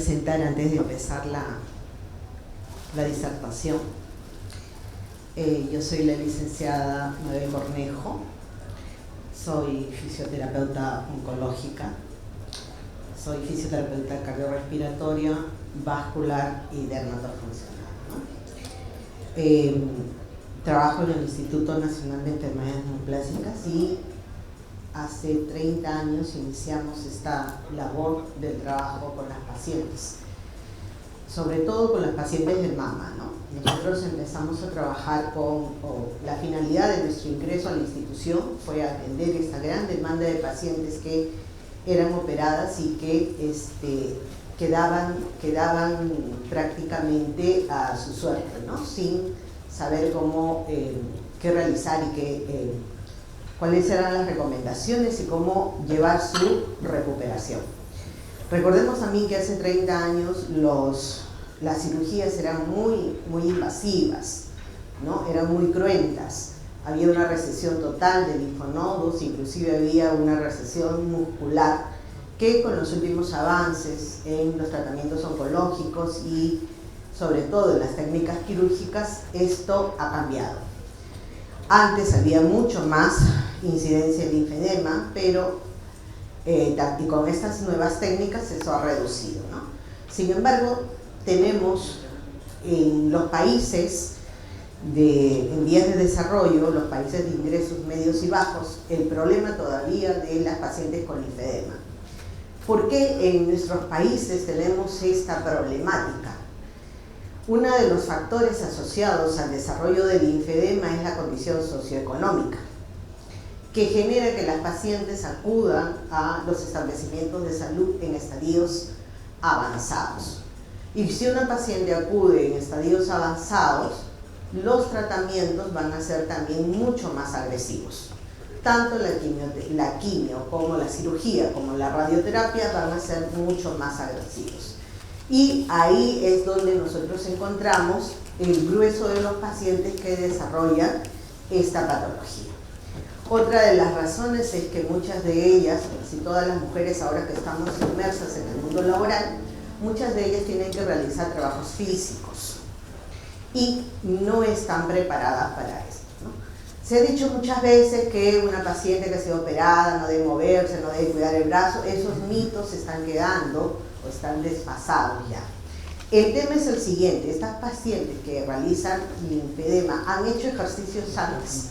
presentar antes de empezar la disertación. Yo soy la licenciada Mabel Cornejo, soy fisioterapeuta oncológica, soy fisioterapeuta cardiorrespiratoria, vascular y dermatofuncional, ¿no? Trabajo en el Instituto Nacional de Enfermedades Neoplásicas y hace 30 años iniciamos esta labor del trabajo con las pacientes, sobre todo con las pacientes de mama, ¿no? Nosotros empezamos a trabajar la finalidad de nuestro ingreso a la institución fue atender esta gran demanda de pacientes que eran operadas y que quedaban prácticamente a su suerte, ¿no? Sin saber qué realizar y cuáles eran las recomendaciones y cómo llevar su recuperación. Recordemos también que hace 30 años las cirugías eran muy invasivas, ¿no? Eran muy cruentas. Había una recesión total de linfonodos, inclusive había una recesión muscular que con los últimos avances en los tratamientos oncológicos y sobre todo en las técnicas quirúrgicas, esto ha cambiado. Antes había mucho más incidencia de linfedema, pero y con estas nuevas técnicas eso ha reducido, ¿no? Sin embargo, tenemos en los países en vías de desarrollo, los países de ingresos medios y bajos, el problema todavía de las pacientes con linfedema. ¿Por qué en nuestros países tenemos esta problemática? Uno de los factores asociados al desarrollo del linfedema es la condición socioeconómica, que genera que las pacientes acudan a los establecimientos de salud en estadios avanzados. Y si una paciente acude en estadios avanzados, los tratamientos van a ser también mucho más agresivos. Tanto la quimio como la cirugía como la radioterapia van a ser mucho más agresivos. Y ahí es donde nosotros encontramos el grueso de los pacientes que desarrollan esta patología. Otra de las razones es que muchas de ellas, casi todas las mujeres ahora que estamos inmersas en el mundo laboral, muchas de ellas tienen que realizar trabajos físicos y no están preparadas para esto, ¿no? Se ha dicho muchas veces que una paciente que ha sido operada no debe moverse, no debe cuidar el brazo. Esos mitos se están quedando o están desfasados ya. El tema es el siguiente: estas pacientes que realizan linfedema han hecho ejercicios antes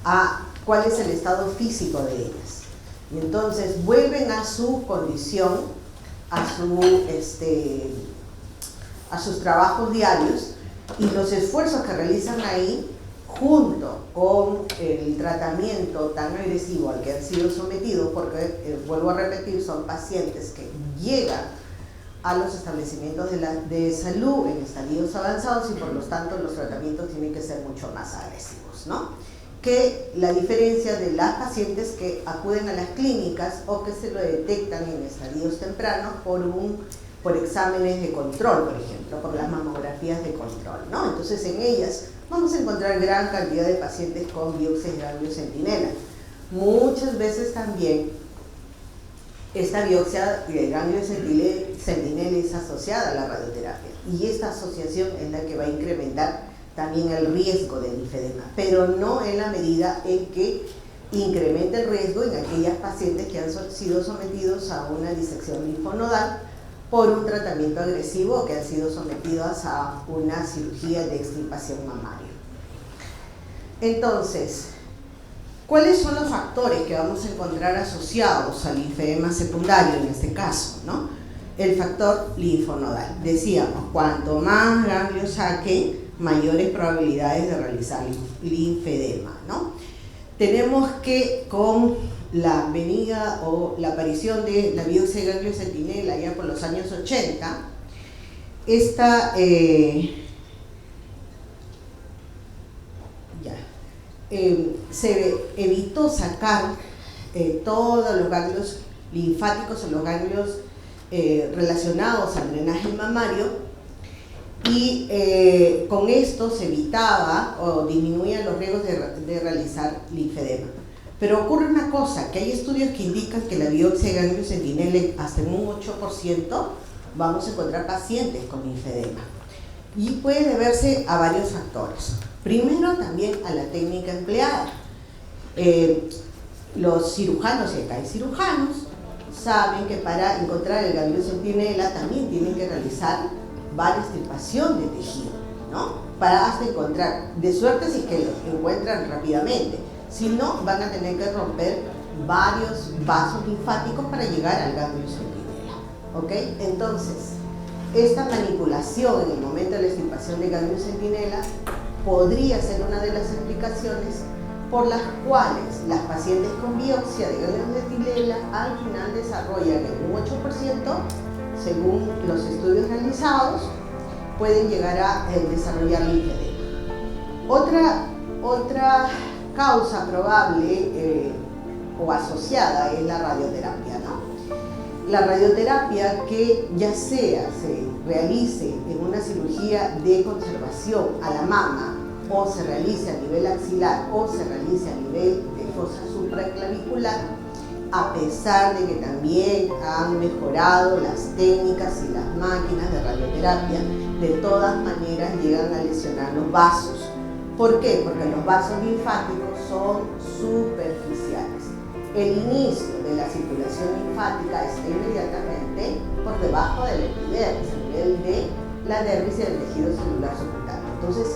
a cuál es el estado físico de ellas, y entonces vuelven a su condición, a sus trabajos diarios, y los esfuerzos que realizan ahí junto con el tratamiento tan agresivo al que han sido sometidos, porque vuelvo a repetir, son pacientes que llegan a los establecimientos de salud en estadios avanzados y por lo tanto los tratamientos tienen que ser mucho más agresivos, ¿no? Que la diferencia de las pacientes que acuden a las clínicas o que se lo detectan en estadios tempranos por exámenes de control, por ejemplo, por las mamografías de control, ¿no? Entonces en ellas vamos a encontrar gran cantidad de pacientes con biopsia de ganglio centinela. Muchas veces también esta biopsia de ganglio centinela es asociada a la radioterapia, y esta asociación es la que va a incrementar también el riesgo de linfedema, pero no en la medida en que incrementa el riesgo en aquellas pacientes que han sido sometidos a una disección linfonodal por un tratamiento agresivo o que han sido sometidos a una cirugía de extirpación mamaria. Entonces, ¿cuáles son los factores que vamos a encontrar asociados al linfedema secundario en este caso, ¿no? El factor linfonodal. Decíamos, cuanto más ganglios saquen, mayores probabilidades de realizar linfedema, ¿no? Tenemos que con la venida o la aparición de la biopsia de ganglio centinela ya por los años 80, se evitó sacar todos los ganglios linfáticos o los ganglios relacionados al drenaje mamario, y con esto se evitaba o disminuían los riesgos de realizar linfedema. Pero ocurre una cosa, que hay estudios que indican que la biopsia de ganglio centinela hasta en un 8% vamos a encontrar pacientes con linfedema. Y puede deberse a varios factores. Primero, también a la técnica empleada. Los cirujanos, y acá hay cirujanos, saben que para encontrar el ganglio centinela también tienen que realizar varias extirpación de tejido, ¿no? Para hasta encontrar, de suerte si es que lo encuentran rápidamente, si no, van a tener que romper varios vasos linfáticos para llegar al ganglio centinela, ¿ok? Entonces, esta manipulación en el momento de la extirpación de ganglio centinela podría ser una de las explicaciones por las cuales las pacientes con biopsia de ganglio centinela al final desarrollan en un 8%, según los estudios realizados, pueden llegar a desarrollar linfedema. Otra causa probable o asociada es la radioterapia, ¿no? La radioterapia que ya sea se realice en una cirugía de conservación a la mama o se realice a nivel axilar o se realice a nivel de fosa supraclavicular, a pesar de que también han mejorado las técnicas y las máquinas de radioterapia, de todas maneras llegan a lesionar los vasos. ¿Por qué? Porque los vasos linfáticos son superficiales. El inicio de la circulación linfática está inmediatamente por debajo del epidermis, a nivel de la dermis y del tejido celular subcutáneo. Entonces,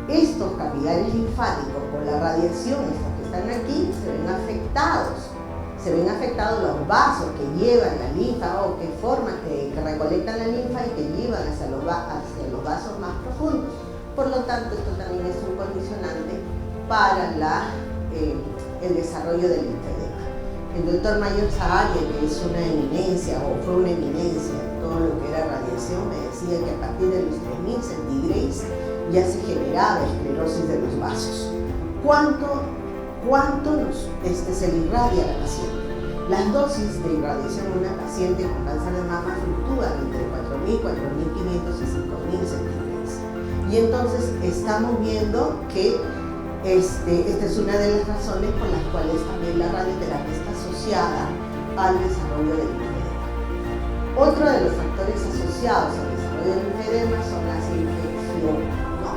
estos capilares linfáticos con la radiación, estos que están aquí, se ven afectados. Se ven afectados los vasos que llevan la linfa o que recolectan la linfa y que llevan hacia los vasos más profundos. Por lo tanto, esto también es un condicionante para el desarrollo del linfedema. El doctor Mayor Zagaria, que es una eminencia o fue una eminencia en todo lo que era radiación, me decía que a partir de los 3000 centigrados ya se generaba esclerosis de los vasos. ¿Cuánto se le irradia a la paciente? Las dosis de irradiación en una paciente con cáncer de mama fluctúan entre 4.000, 4.500 y 5.000 centigrados. Y entonces estamos viendo que esta es una de las razones por las cuales también la radioterapia está asociada al desarrollo del linfedema. Otro de los factores asociados al desarrollo del linfedema son las infecciones, ¿no?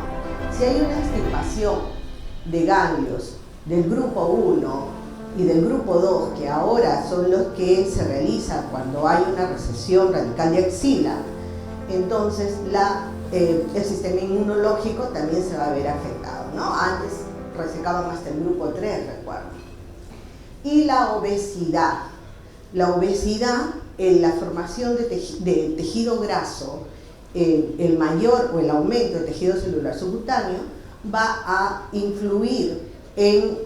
Si hay una extirpación de ganglios del grupo 1 y del grupo 2, que ahora son los que se realizan cuando hay una recesión radical de axila, entonces el sistema inmunológico también se va a ver afectado, ¿no? Antes resecaban hasta el grupo 3, recuerdo. Y la obesidad. La obesidad, en la formación de tejido graso, el mayor o el aumento de tejido celular subcutáneo va a influir en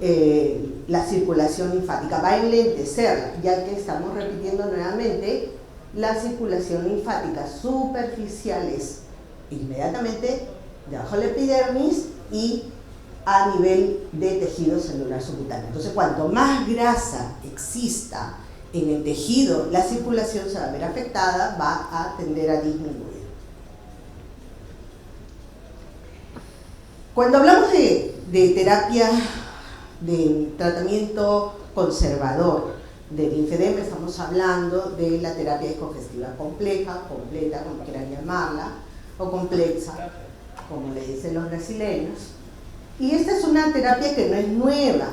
la circulación linfática, va a enlentecerla, ya que estamos repitiendo nuevamente, la circulación linfática superficial es inmediatamente debajo de la epidermis y a nivel de tejido celular subcutáneo. Entonces, cuanto más grasa exista en el tejido, la circulación se va a ver afectada, va a tender a disminuir. Cuando hablamos de terapia, de tratamiento conservador del linfedema, estamos hablando de la terapia descongestiva compleja, completa, como quieran llamarla, o complexa, como le dicen los brasileños. Y esta es una terapia que no es nueva,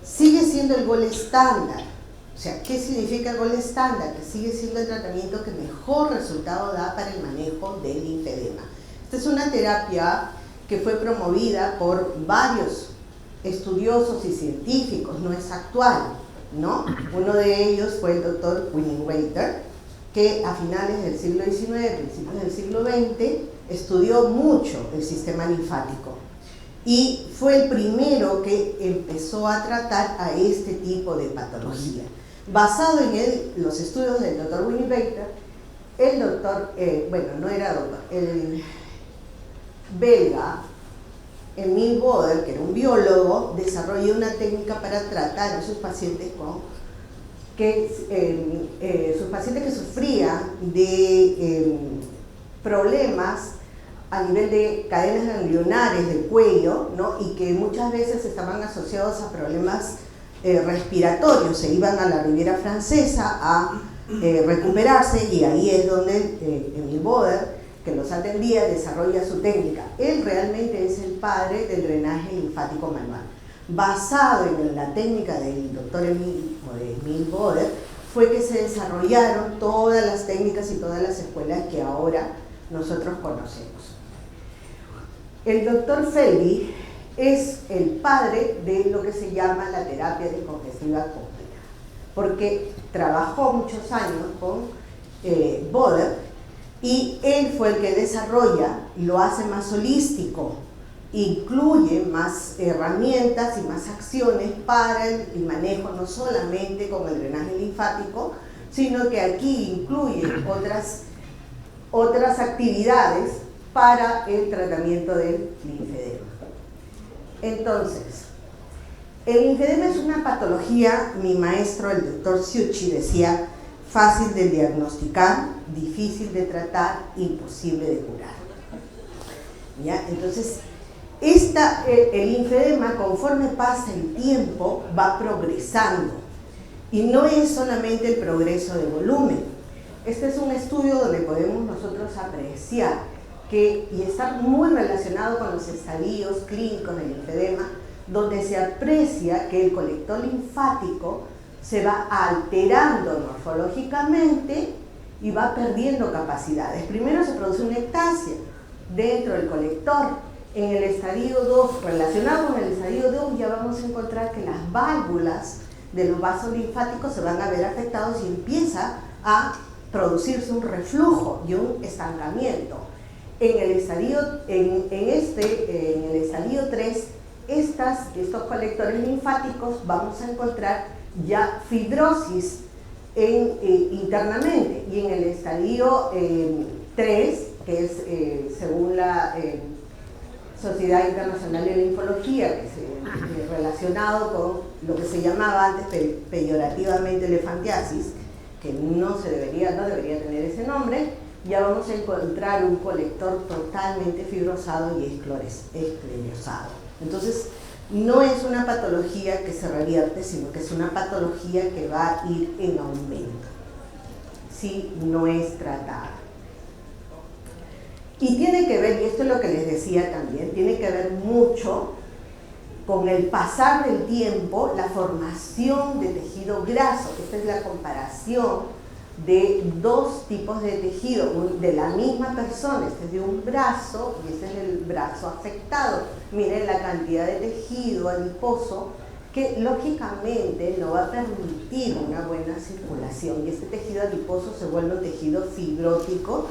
sigue siendo el gold estándar. O sea, ¿qué significa el gold estándar? Que sigue siendo el tratamiento que mejor resultado da para el manejo del linfedema. Esta es una terapia que fue promovida por varios estudiosos y científicos, no es actual, ¿no? Uno de ellos fue el doctor Wingreiter, que a finales del siglo XIX, principios del siglo XX, estudió mucho el sistema linfático y fue el primero que empezó a tratar a este tipo de patología. Basado en los estudios del doctor Wingreiter, el doctor, el belga, Emil Boder, que era un biólogo, desarrolló una técnica para tratar a sus pacientes sus pacientes que sufrían de problemas a nivel de cadenas ganglionares del cuello, ¿no? Y que muchas veces estaban asociados a problemas respiratorios. Se iban a la Riviera Francesa a recuperarse, y ahí es donde Emil Boder, que los atendía, desarrolla su técnica. Él realmente es el padre del drenaje linfático manual. Basado en la técnica del doctor Emil Boder, fue que se desarrollaron todas las técnicas y todas las escuelas que ahora nosotros conocemos. El doctor Felby es el padre de lo que se llama la terapia descongestiva compleja, porque trabajó muchos años con Boder, y él fue el que desarrolla, lo hace más holístico, incluye más herramientas y más acciones para el manejo, no solamente con el drenaje linfático, sino que aquí incluye otras actividades para el tratamiento del linfedema. Entonces, el linfedema es una patología, mi maestro, el doctor Ciucci, decía, fácil de diagnosticar, difícil de tratar, imposible de curar. ¿Ya? Entonces, el linfedema, conforme pasa el tiempo, va progresando. Y no es solamente el progreso de volumen. Este es un estudio donde podemos nosotros apreciar y estar muy relacionado con los estadios clínicos del linfedema, donde se aprecia que el colector linfático se va alterando morfológicamente y va perdiendo capacidades. Primero se produce una ectasia dentro del colector. En el estadio 2, relacionado con el estadio 2, ya vamos a encontrar que las válvulas de los vasos linfáticos se van a ver afectados y empieza a producirse un reflujo y un estancamiento. En el estadio 3, estos colectores linfáticos vamos a encontrar ya fibrosis internamente, y en el estadio 3, que es según la Sociedad Internacional de Linfología, que es relacionado con lo que se llamaba antes peyorativamente elefantiasis, que no debería tener ese nombre, ya vamos a encontrar un colector totalmente fibrosado y esclerosado. Entonces, no es una patología que se revierte, sino que es una patología que va a ir en aumento si no es tratada. Y tiene que ver, y esto es lo que les decía también, tiene que ver mucho con el pasar del tiempo, la formación de tejido graso. Esta es la comparación de dos tipos de tejido de la misma persona. Este es de un brazo y este es el brazo afectado. Miren la cantidad de tejido adiposo que lógicamente no va a permitir una buena circulación, y este tejido adiposo se vuelve un tejido fibrótico,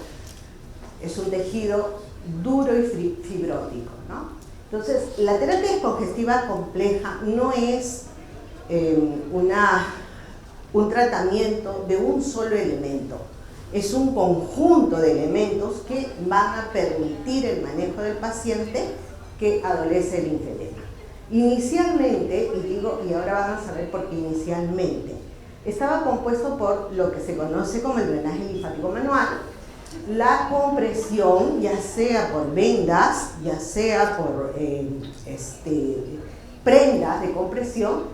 es un tejido duro y fibrótico, ¿no? Entonces, la terapia descongestiva compleja no es un tratamiento de un solo elemento, es un conjunto de elementos que van a permitir el manejo del paciente que adolece el linfedema. Inicialmente, y ahora van a saber por qué inicialmente, estaba compuesto por lo que se conoce como el drenaje linfático manual, la compresión, ya sea por vendas, ya sea por prendas de compresión,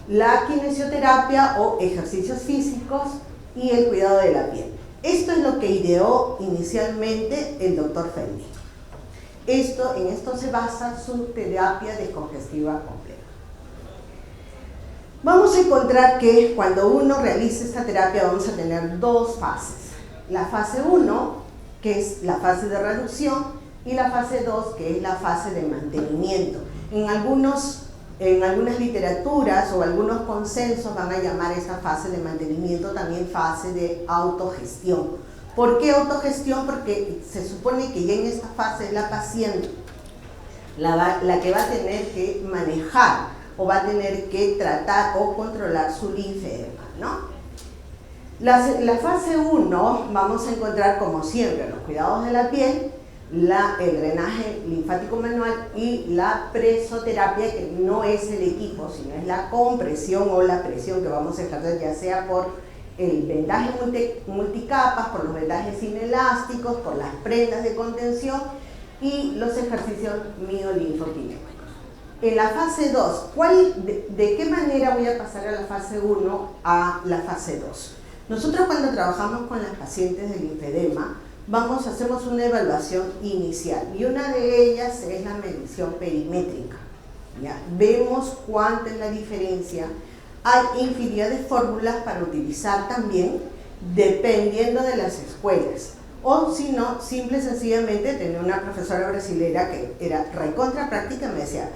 la kinesioterapia o ejercicios físicos y el cuidado de la piel. Esto es lo que ideó inicialmente el doctor Felby. En esto se basa su terapia descongestiva compleja. Vamos a encontrar que cuando uno realiza esta terapia vamos a tener dos fases. La fase 1, que es la fase de reducción, y la fase 2, que es la fase de mantenimiento. En algunas literaturas o algunos consensos van a llamar esta fase de mantenimiento también fase de autogestión. ¿Por qué autogestión? Porque se supone que ya en esta fase es la paciente la que va a tener que manejar o va a tener que tratar o controlar su linfedema, ¿no? La fase 1 vamos a encontrar, como siempre, los cuidados de la piel, el drenaje linfático manual y la presoterapia, que no es el equipo, sino es la compresión o la presión que vamos a ejercer, ya sea por el vendaje multicapas, por los vendajes inelásticos, por las prendas de contención y los ejercicios miolinfokinéticos. En la fase 2, ¿de qué manera voy a pasar a la fase 1 a la fase 2? Nosotros cuando trabajamos con las pacientes del linfedema, hacemos una evaluación inicial y una de ellas es la medición perimétrica. ¿Ya? Vemos cuánta es la diferencia. Hay infinidad de fórmulas para utilizar también dependiendo de las escuelas. O si no, simple y sencillamente tenía una profesora brasilera que era recontra práctica y me decía,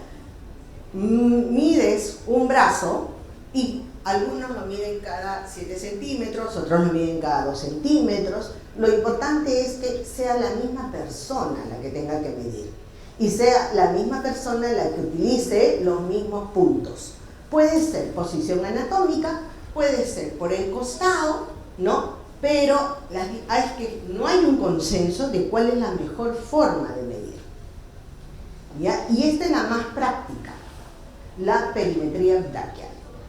mides un brazo y algunos lo miden cada 7 centímetros, otros lo miden cada 2 centímetros. Lo importante es que sea la misma persona la que tenga que medir y sea la misma persona la que utilice los mismos puntos. Puede ser posición anatómica, puede ser por el costado, ¿no? Pero es que no hay un consenso de cuál es la mejor forma de medir. ¿Ya? Y esta es la más práctica, la perimetría braquial.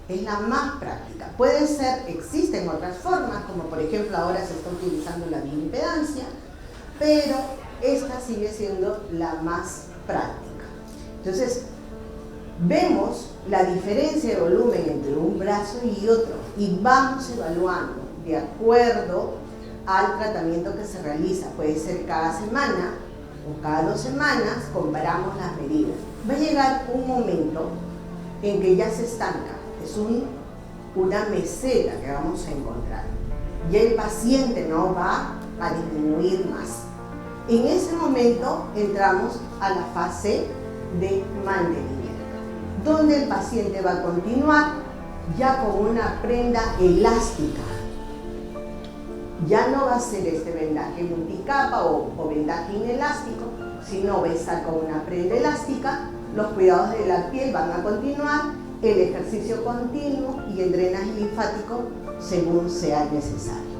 Es la más práctica. Puede ser, existen otras formas, como por ejemplo ahora se está utilizando la bioimpedancia, pero esta sigue siendo la más práctica. Entonces, vemos la diferencia de volumen entre un brazo y otro y vamos evaluando de acuerdo al tratamiento que se realiza. Puede ser cada semana o cada 2 semanas, comparamos las medidas. Va a llegar un momento en que ya se estanca, es una meseta que vamos a encontrar y el paciente no va a disminuir más. En ese momento entramos a la fase de mantenimiento, donde el paciente va a continuar ya con una prenda elástica. Ya no va a ser este vendaje multicapa o vendaje inelástico, sino va a estar con una prenda elástica, los cuidados de la piel van a continuar, el ejercicio continuo y el drenaje linfático según sea necesario.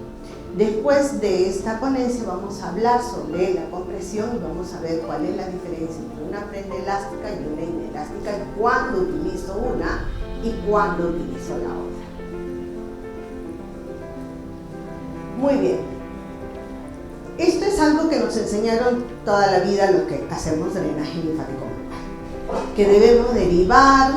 Después de esta ponencia vamos a hablar sobre la compresión y vamos a ver cuál es la diferencia entre una prenda elástica y una inelástica y cuándo utilizo una y cuándo utilizo la otra. Muy bien. Esto es algo que nos enseñaron toda la vida los que hacemos drenaje linfático manual. Que debemos derivar,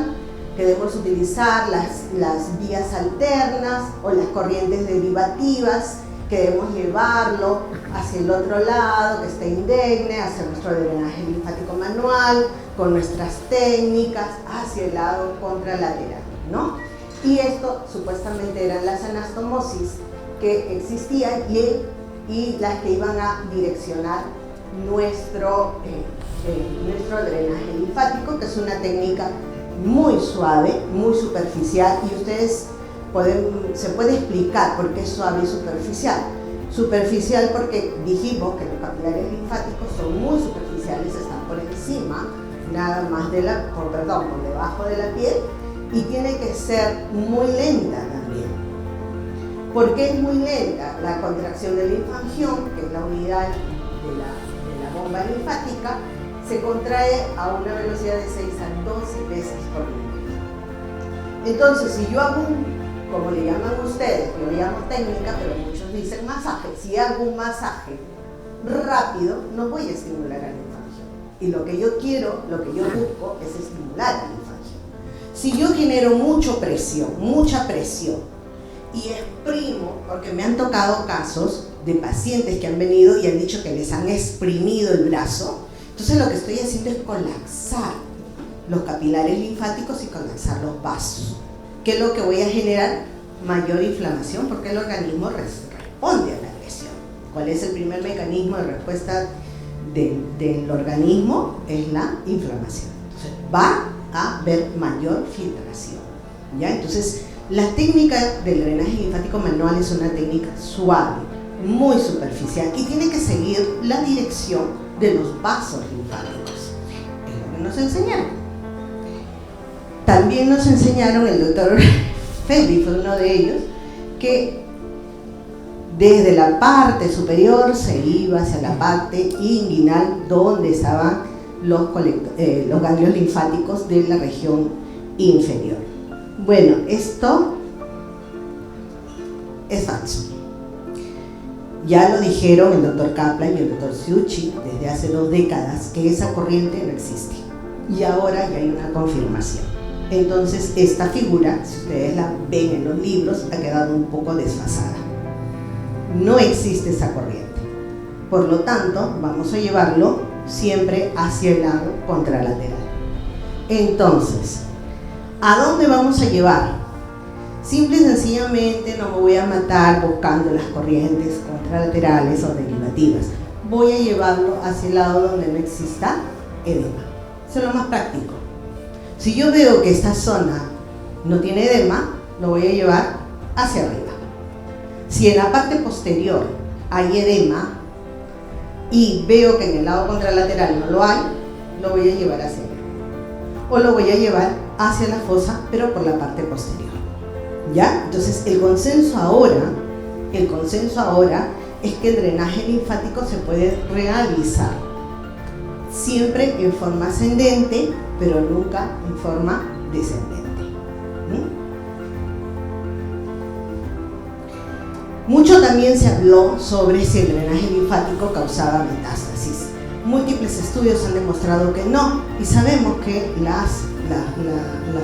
que debemos utilizar las vías alternas o las corrientes derivativas, que debemos llevarlo hacia el otro lado, que esté indegne, hacia nuestro drenaje linfático manual, con nuestras técnicas, hacia el lado contralateral, ¿no? Y esto supuestamente eran las anastomosis que existían y las que iban a direccionar nuestro drenaje linfático, que es una técnica muy suave, muy superficial, y ustedes se puede explicar por qué es suave y superficial. Superficial porque dijimos que los capilares linfáticos son muy superficiales, están por encima, nada más por debajo de la piel, y tiene que ser muy lenta también. ¿Por qué es muy lenta? La contracción del linfangión, que es la unidad de la bomba linfática, se contrae a una velocidad de 6 a 12 veces por minuto. Entonces, si yo hago como le llaman ustedes, yo le llamo técnica, pero muchos dicen masaje, si hago un masaje rápido, no voy a estimular al linfangión. Y lo que yo quiero, lo que yo busco es estimular al linfangión. Si yo genero mucha presión, y exprimo, porque me han tocado casos de pacientes que han venido y han dicho que les han exprimido el brazo, entonces lo que estoy haciendo es colapsar los capilares linfáticos y colapsar los vasos. ¿Qué es lo que voy a generar? Mayor inflamación, porque el organismo responde a la agresión. ¿Cuál es el primer mecanismo de respuesta del organismo? Es la inflamación. Entonces va a haber mayor filtración, ¿ya? Entonces la técnica del drenaje linfático manual es una técnica suave, muy superficial y tiene que seguir la dirección de los vasos linfáticos. Es lo que nos enseñaron. También nos enseñaron, el doctor Febri fue uno de ellos, que desde la parte superior se iba hacia la parte inguinal donde estaban los ganglios linfáticos de la región inferior. Bueno, esto es falso. Ya lo dijeron el doctor Kaplan y el doctor Ciucci desde hace 2 décadas que esa corriente no existe. Y ahora ya hay una confirmación. Entonces esta figura, si ustedes la ven en los libros, ha quedado un poco desfasada. no existe esa corriente. Por lo tanto, vamos a llevarlo siempre hacia el lado contralateral. Entonces, ¿a dónde vamos a llevar? Simple y sencillamente no me voy a matar buscando las corrientes contralaterales o derivativas. Voy a llevarlo hacia el lado donde no exista edema. Eso es lo más práctico. Si yo veo que esta zona no tiene edema, lo voy a llevar hacia arriba. Si en la parte posterior hay edema y veo que en el lado contralateral no lo hay, lo voy a llevar hacia allá. O lo voy a llevar hacia la fosa, pero por la parte posterior. ¿Ya? Entonces el consenso ahora es que el drenaje linfático se puede realizar siempre en forma ascendente, pero nunca en forma descendente. Mucho también se habló sobre si el drenaje linfático causaba metástasis. Múltiples estudios han demostrado que no, y sabemos que la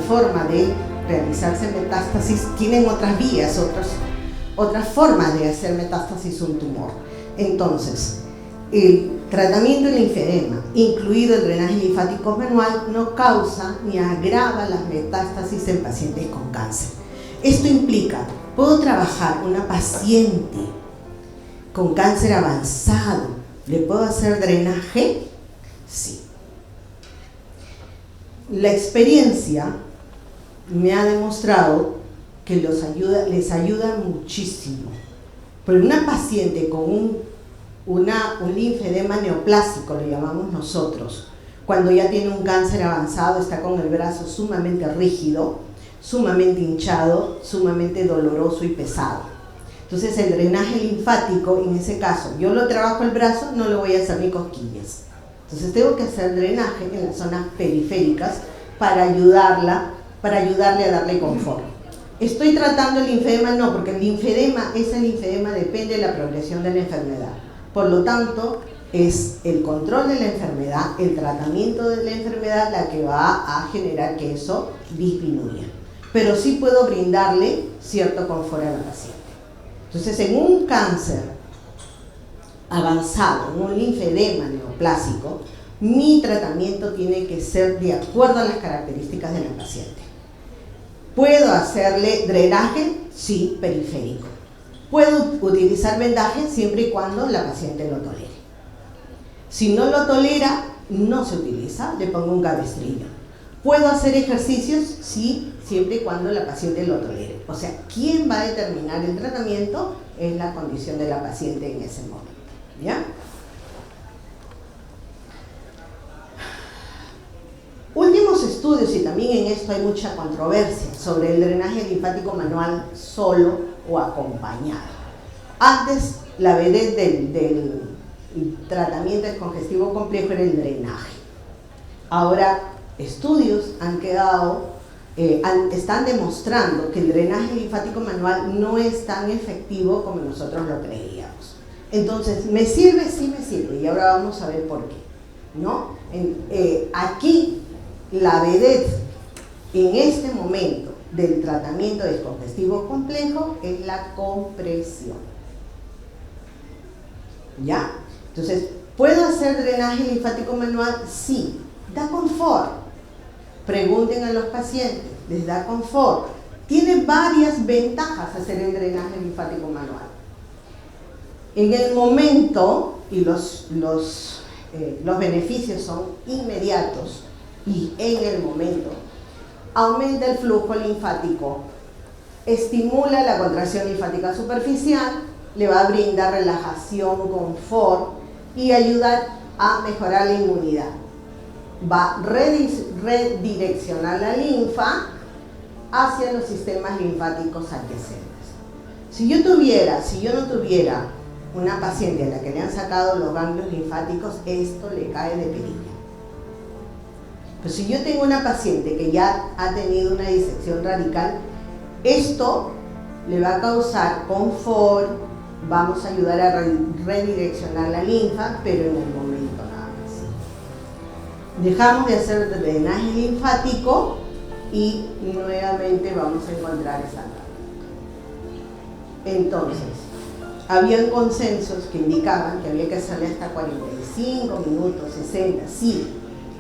forma de realizarse metástasis tienen otras vías, otras formas de hacer metástasis un tumor. Entonces, el tratamiento del linfedema, incluido el drenaje linfático manual, no causa ni agrava las metástasis en pacientes con cáncer. Esto implica, ¿puedo trabajar una paciente con cáncer avanzado? ¿Le puedo hacer drenaje? Sí. La experiencia me ha demostrado que les ayuda muchísimo. Pero una paciente con un linfedema neoplásico, lo llamamos nosotros, cuando ya tiene un cáncer avanzado, está con el brazo sumamente rígido, sumamente hinchado, sumamente doloroso y pesado. Entonces el drenaje linfático, en ese caso, yo lo trabajo el brazo, no le voy a hacer ni cosquillas. Entonces tengo que hacer drenaje en las zonas periféricas para ayudarle a darle confort. ¿Estoy tratando el linfedema? No, porque ese linfedema depende de la progresión de la enfermedad. Por lo tanto, es el control de la enfermedad, el tratamiento de la enfermedad la que va a generar que eso disminuya. Pero sí puedo brindarle cierto confort a la paciente. Entonces, en un cáncer avanzado, en un linfedema neoplásico, mi tratamiento tiene que ser de acuerdo a las características de la paciente. ¿Puedo hacerle drenaje? Sí, periférico. ¿Puedo utilizar vendaje? Siempre y cuando la paciente lo tolere. Si no lo tolera, no se utiliza, le pongo un cabestrillo. ¿Puedo hacer ejercicios? Sí, siempre y cuando la paciente lo tolere. O sea, ¿quién va a determinar el tratamiento? Es la condición de la paciente en ese momento. ¿Ya? Últimos estudios, y también en esto hay mucha controversia, sobre el drenaje linfático manual solo o acompañado. Antes, la vedette del tratamiento descongestivo complejo era el drenaje. Ahora, estudios están demostrando que el drenaje linfático manual no es tan efectivo como nosotros lo creíamos. Entonces, ¿me sirve? Sí me sirve, y ahora vamos a ver por qué, ¿no? Aquí, la vedette en este momento del tratamiento descongestivo complejo es la compresión. ¿Ya? Entonces, ¿puedo hacer drenaje linfático manual? Sí. ¿Da confort? Pregunten a los pacientes, ¿les da confort? Tiene varias ventajas hacer el drenaje linfático manual. En el momento, y los beneficios son inmediatos, y en el momento, aumenta el flujo linfático, estimula la contracción linfática superficial, le va a brindar relajación, confort y ayudar a mejorar la inmunidad. Va a redireccionar la linfa hacia los sistemas linfáticos adyacentes. Si yo no tuviera una paciente a la que le han sacado los ganglios linfáticos, esto le cae de perilla. Pero si yo tengo una paciente que ya ha tenido una disección radical, esto le va a causar confort, vamos a ayudar a redireccionar la linfa, pero en el momento nada más. Dejamos de hacer drenaje linfático y nuevamente vamos a encontrar esta. Entonces, habían consensos que indicaban que había que hacerle hasta 45 minutos, 60, sí,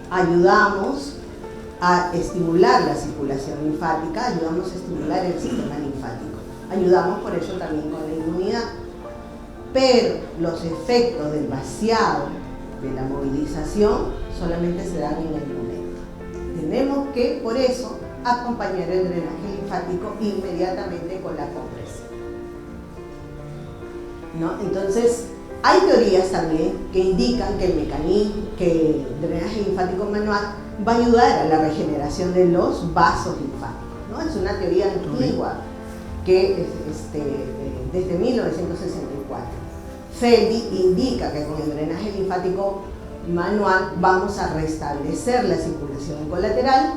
ayudamos a estimular la circulación linfática, ayudamos a estimular el sistema linfático, ayudamos por eso también con la inmunidad, pero los efectos del vaciado, de la movilización, solamente se dan en el momento. Tenemos que, por eso, acompañar el drenaje linfático inmediatamente con la compresión, ¿no? Entonces, hay teorías también que indican que el mecanismo, que el drenaje linfático manual va a ayudar a la regeneración de los vasos linfáticos, ¿no? Es una teoría antigua que desde 1964. Feldy indica que con el drenaje linfático manual vamos a restablecer la circulación colateral,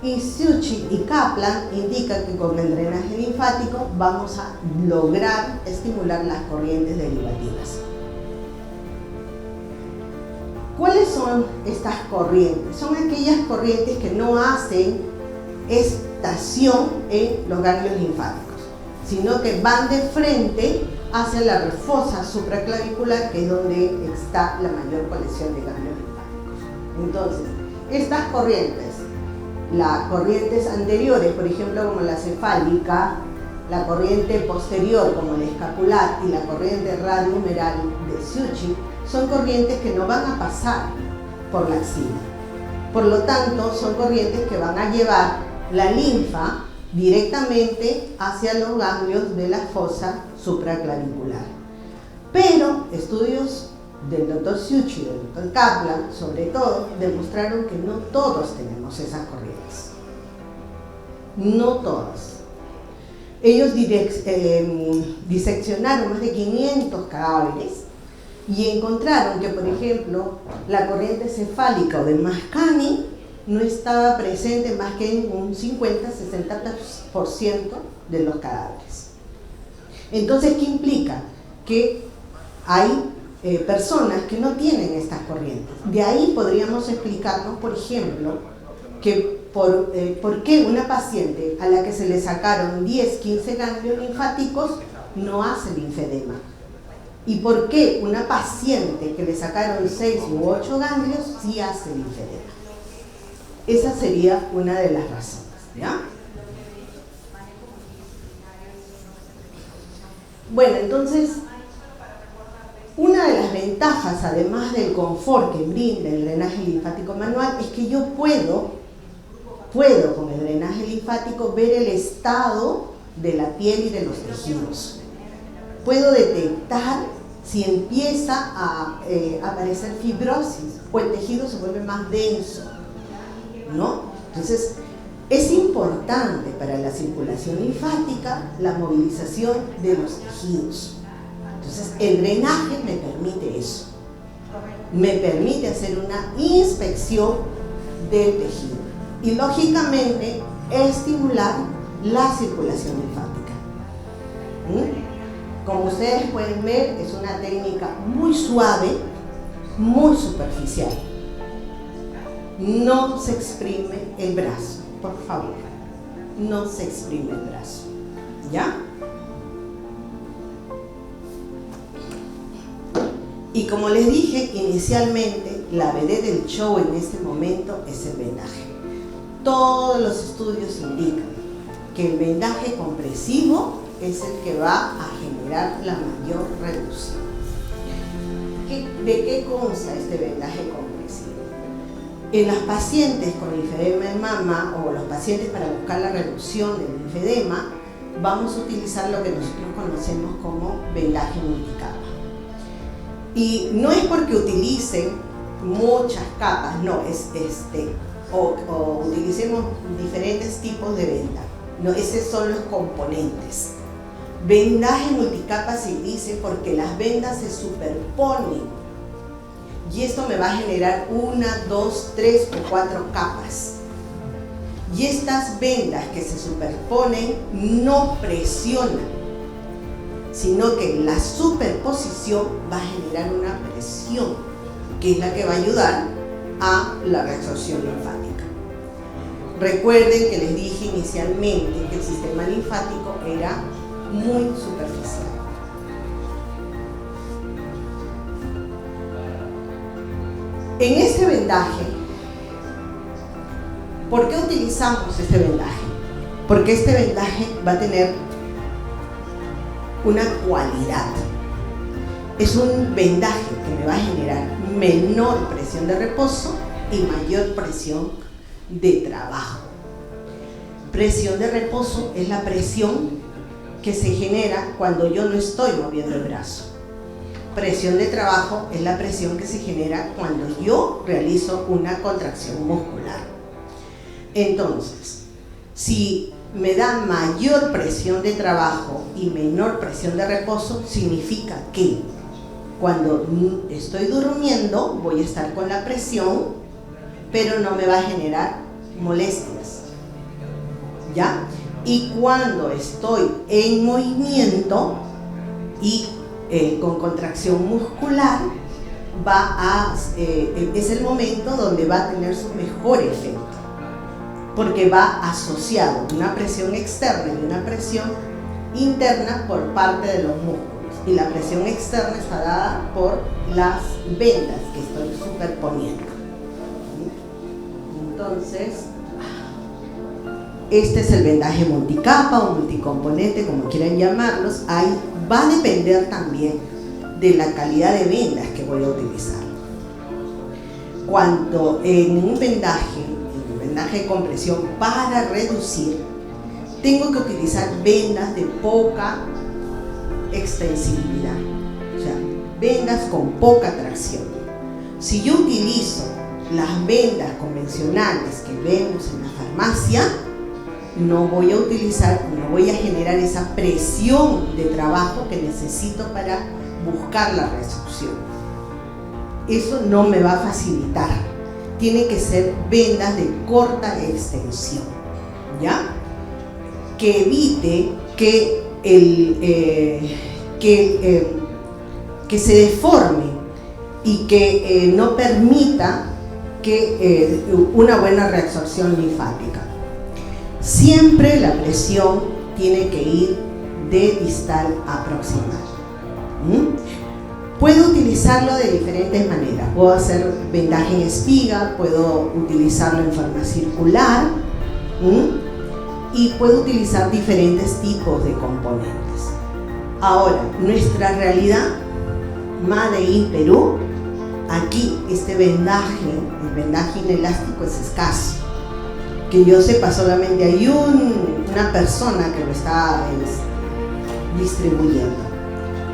y Suchi y Kaplan indican que con el drenaje linfático vamos a lograr estimular las corrientes derivativas. ¿Cuáles son estas corrientes? Son aquellas corrientes que no hacen estación en los ganglios linfáticos, sino que van de frente hacia la fosa supraclavicular, que es donde está la mayor colección de ganglios linfáticos. Entonces, estas corrientes, las corrientes anteriores, por ejemplo, como la cefálica, la corriente posterior, como la escapular, y la corriente radiohumeral de Suchi, son corrientes que no van a pasar por la axila. Por lo tanto, son corrientes que van a llevar la linfa directamente hacia los ganglios de la fosa supraclavicular. Pero estudios del Dr. Suchi y del Dr. Kaplan, sobre todo, demostraron que no todos tenemos esas corrientes. No todas. Ellos diseccionaron más de 500 cadáveres y encontraron que, por ejemplo, la corriente cefálica o de Mascagni no estaba presente más que en un 50-60% de los cadáveres. Entonces, ¿qué implica? Que hay personas que no tienen estas corrientes. De ahí podríamos explicarnos, por ejemplo, que por qué una paciente a la que se le sacaron 10-15 ganglios linfáticos no hace linfedema. ¿Y por qué una paciente que le sacaron 6 u 8 ganglios sí hace linfedema? Esa sería una de las razones, ¿ya? Bueno, entonces, una de las ventajas, además del confort que brinda el drenaje linfático manual, es que yo puedo con el drenaje linfático ver el estado de la piel y de los tejidos. Puedo detectar si empieza a aparecer fibrosis o el tejido se vuelve más denso, ¿no? Entonces, es importante para la circulación linfática la movilización de los tejidos. Entonces, el drenaje me permite eso. Me permite hacer una inspección del tejido y, lógicamente, estimular la circulación linfática. Como ustedes pueden ver, es una técnica muy suave, muy superficial. No se exprime el brazo, por favor. No se exprime el brazo. ¿Ya? Y como les dije inicialmente, la vedette del show en este momento es el vendaje. Todos los estudios indican que el vendaje compresivo es el que va a generar la mayor reducción. ¿De qué consta este vendaje compresivo? En las pacientes con linfedema de mama o los pacientes para buscar la reducción del linfedema, vamos a utilizar lo que nosotros conocemos como vendaje multicapa. Y no es porque utilicen muchas capas, no, o utilicemos diferentes tipos de venda. No, esos son los componentes. Vendaje multicapa se dice porque las vendas se superponen y esto me va a generar 1, 2, 3 o 4 capas. Y estas vendas que se superponen no presionan, sino que la superposición va a generar una presión, que es la que va a ayudar a la reabsorción linfática. Recuerden que les dije inicialmente que el sistema linfático era muy superficial. En este vendaje, ¿por qué utilizamos este vendaje? Porque este vendaje va a tener una cualidad. Es un vendaje que me va a generar menor presión de reposo y mayor presión de trabajo. Presión de reposo es la presión que se genera cuando yo no estoy moviendo el brazo. Presión de trabajo es la presión que se genera cuando yo realizo una contracción muscular. Entonces, si me da mayor presión de trabajo y menor presión de reposo, significa que cuando estoy durmiendo voy a estar con la presión, pero no me va a generar molestias, ¿ya? Y cuando estoy en movimiento y con contracción muscular, es el momento donde va a tener su mejor efecto, porque va asociado una presión externa y una presión interna por parte de los músculos, y la presión externa está dada por las vendas que estoy superponiendo. Entonces, este es el vendaje multicapa o multicomponente, como quieran llamarlos. Ahí va a depender también de la calidad de vendas que voy a utilizar. Cuando en un vendaje de compresión para reducir, tengo que utilizar vendas de poca extensibilidad, o sea, vendas con poca tracción. Si yo utilizo las vendas convencionales que vemos en la farmacia, no voy a generar esa presión de trabajo que necesito para buscar la resorción. Eso no me va a facilitar. Tiene que ser vendas de corta extensión, ¿ya? Que evite que se deforme y que no permita una buena reabsorción linfática. Siempre la presión tiene que ir de distal a proximal. Puedo utilizarlo de diferentes maneras. Puedo hacer vendaje en espiga, puedo utilizarlo en forma circular, y puedo utilizar diferentes tipos de componentes. Ahora, nuestra realidad, Made in Perú, aquí este vendaje, el vendaje inelástico es escaso. Que yo sepa, solamente hay una persona que lo está distribuyendo.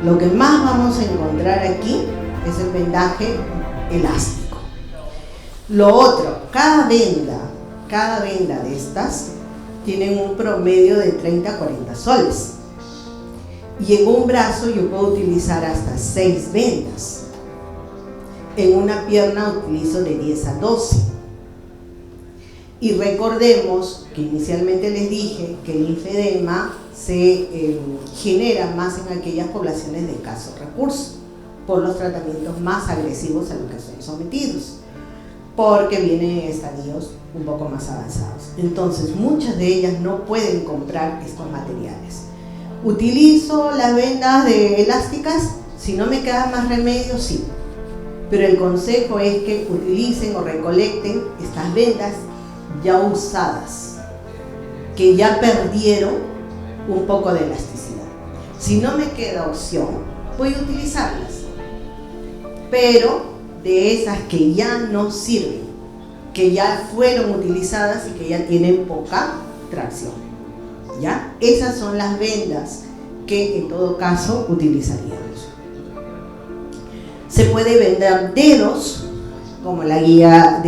Lo que más vamos a encontrar aquí es el vendaje elástico. Lo otro, cada venda de estas tienen un promedio de 30 a 40 soles. Y en un brazo yo puedo utilizar hasta 6 vendas. En una pierna utilizo de 10 a 12. Y recordemos que inicialmente les dije que el linfedema se genera más en aquellas poblaciones de escasos recursos, por los tratamientos más agresivos a los que son sometidos, porque vienen en estadios un poco más avanzados. Entonces, muchas de ellas no pueden comprar estos materiales. ¿Utilizo las vendas elásticas? Si no me queda más remedio, sí. Pero el consejo es que utilicen o recolecten estas vendas ya usadas, que ya perdieron un poco de elasticidad. Si no me queda opción, voy a utilizarlas, pero de esas que ya no sirven, que ya fueron utilizadas y que ya tienen poca tracción, ¿ya? Esas son las vendas que en todo caso utilizaríamos. Se puede vender dedos, como la guía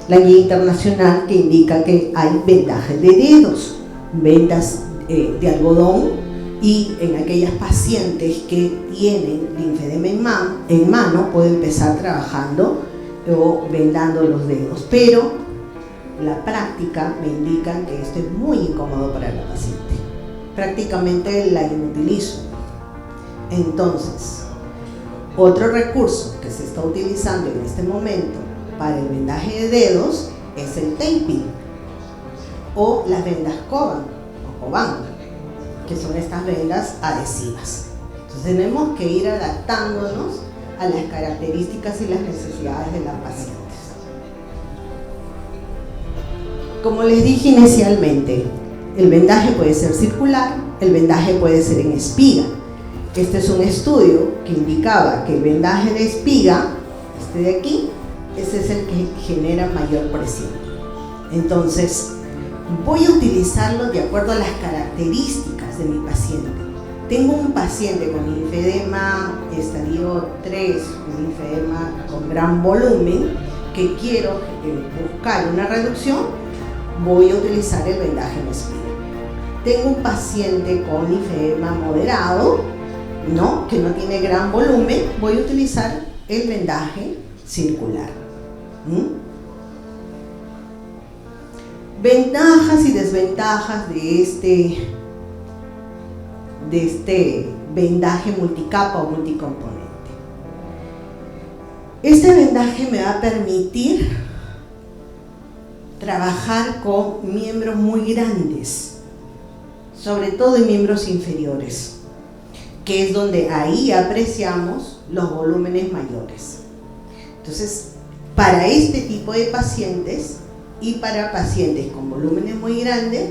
internacional que indica que hay vendaje de dedos, vendas de algodón, y en aquellas pacientes que tienen linfedema en mano puede empezar trabajando o vendando los dedos, pero la práctica me indica que esto es muy incómodo para la paciente. Prácticamente la inutilizo. Entonces, otro recurso que se está utilizando en este momento para el vendaje de dedos es el taping o las vendas Coban o Coban, que son estas vendas adhesivas. Entonces tenemos que ir adaptándonos a las características y las necesidades de las pacientes. Como les dije inicialmente, el vendaje puede ser circular, el vendaje puede ser en espiga. Este es un estudio que indicaba que el vendaje de espiga, este de aquí, ese es el que genera mayor presión. Entonces, voy a utilizarlo de acuerdo a las características de mi paciente. Tengo un paciente con linfedema estadio 3, un linfedema con gran volumen, que quiero buscar una reducción, voy a utilizar el vendaje en espiga. Tengo un paciente con linfedema moderado, ¿no?, que no tiene gran volumen, voy a utilizar el vendaje circular. Ventajas y desventajas de este vendaje multicapa o multicomponente. Este vendaje me va a permitir trabajar con miembros muy grandes, sobre todo en miembros inferiores, que es donde ahí apreciamos los volúmenes mayores. Entonces, para este tipo de pacientes y para pacientes con volúmenes muy grandes,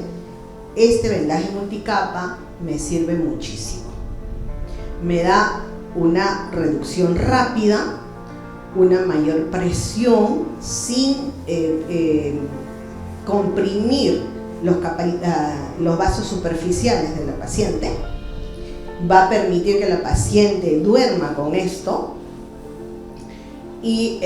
este vendaje multicapa me sirve muchísimo. Me da una reducción rápida, una mayor presión sin comprimir los vasos superficiales de la paciente. Va a permitir que la paciente duerma con esto y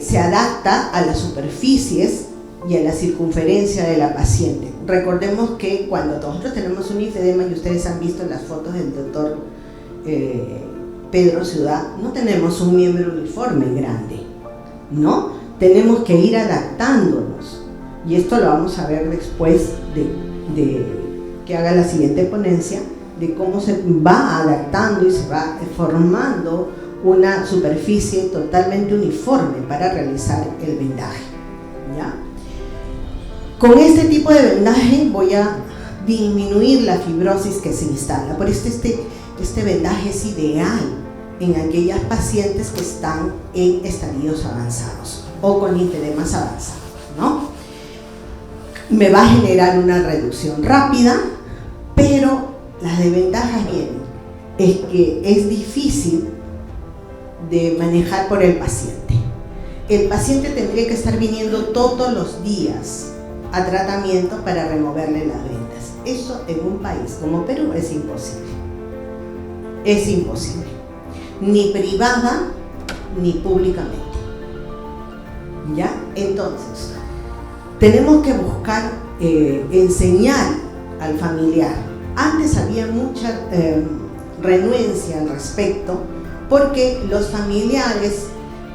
se adapta a las superficies y a la circunferencia de la paciente. Recordemos que cuando nosotros tenemos un linfedema, y ustedes han visto las fotos del doctor Pedro Ciudad, no tenemos un miembro uniforme grande, ¿no? Tenemos que ir adaptándonos, y esto lo vamos a ver después de que haga la siguiente ponencia, de cómo se va adaptando y se va formando una superficie totalmente uniforme para realizar el vendaje, ¿ya? Con este tipo de vendaje voy a disminuir la fibrosis que se instala. Por eso este vendaje es ideal en aquellas pacientes que están en estadios avanzados o con linfedemas avanzados, ¿no? Me va a generar una reducción rápida, pero las desventajas vienen, es que es difícil de manejar por el paciente. El paciente tendría que estar viniendo todos los días a tratamiento para removerle las vendas. Eso en un país como Perú es imposible. Es imposible. Ni privada ni públicamente. ¿Ya? Entonces, tenemos que buscar enseñar al familiar. Antes había mucha renuencia al respecto porque los familiares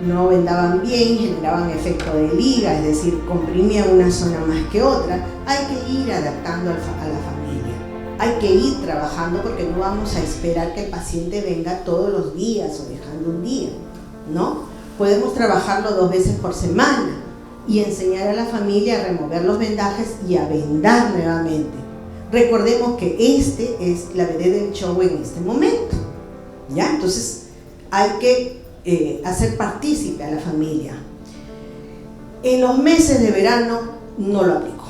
no vendaban bien, generaban efecto de liga, es decir, comprimían una zona más que otra. Hay que ir adaptando a la familia, hay que ir trabajando, porque no vamos a esperar que el paciente venga todos los días o dejando un día, ¿no? Podemos trabajarlo 2 veces por semana y enseñar a la familia a remover los vendajes y a vendar nuevamente. Recordemos que este es la vedette del show en este momento, ¿ya? Entonces hay que hacer partícipe a la familia. En los meses de verano no lo aplico,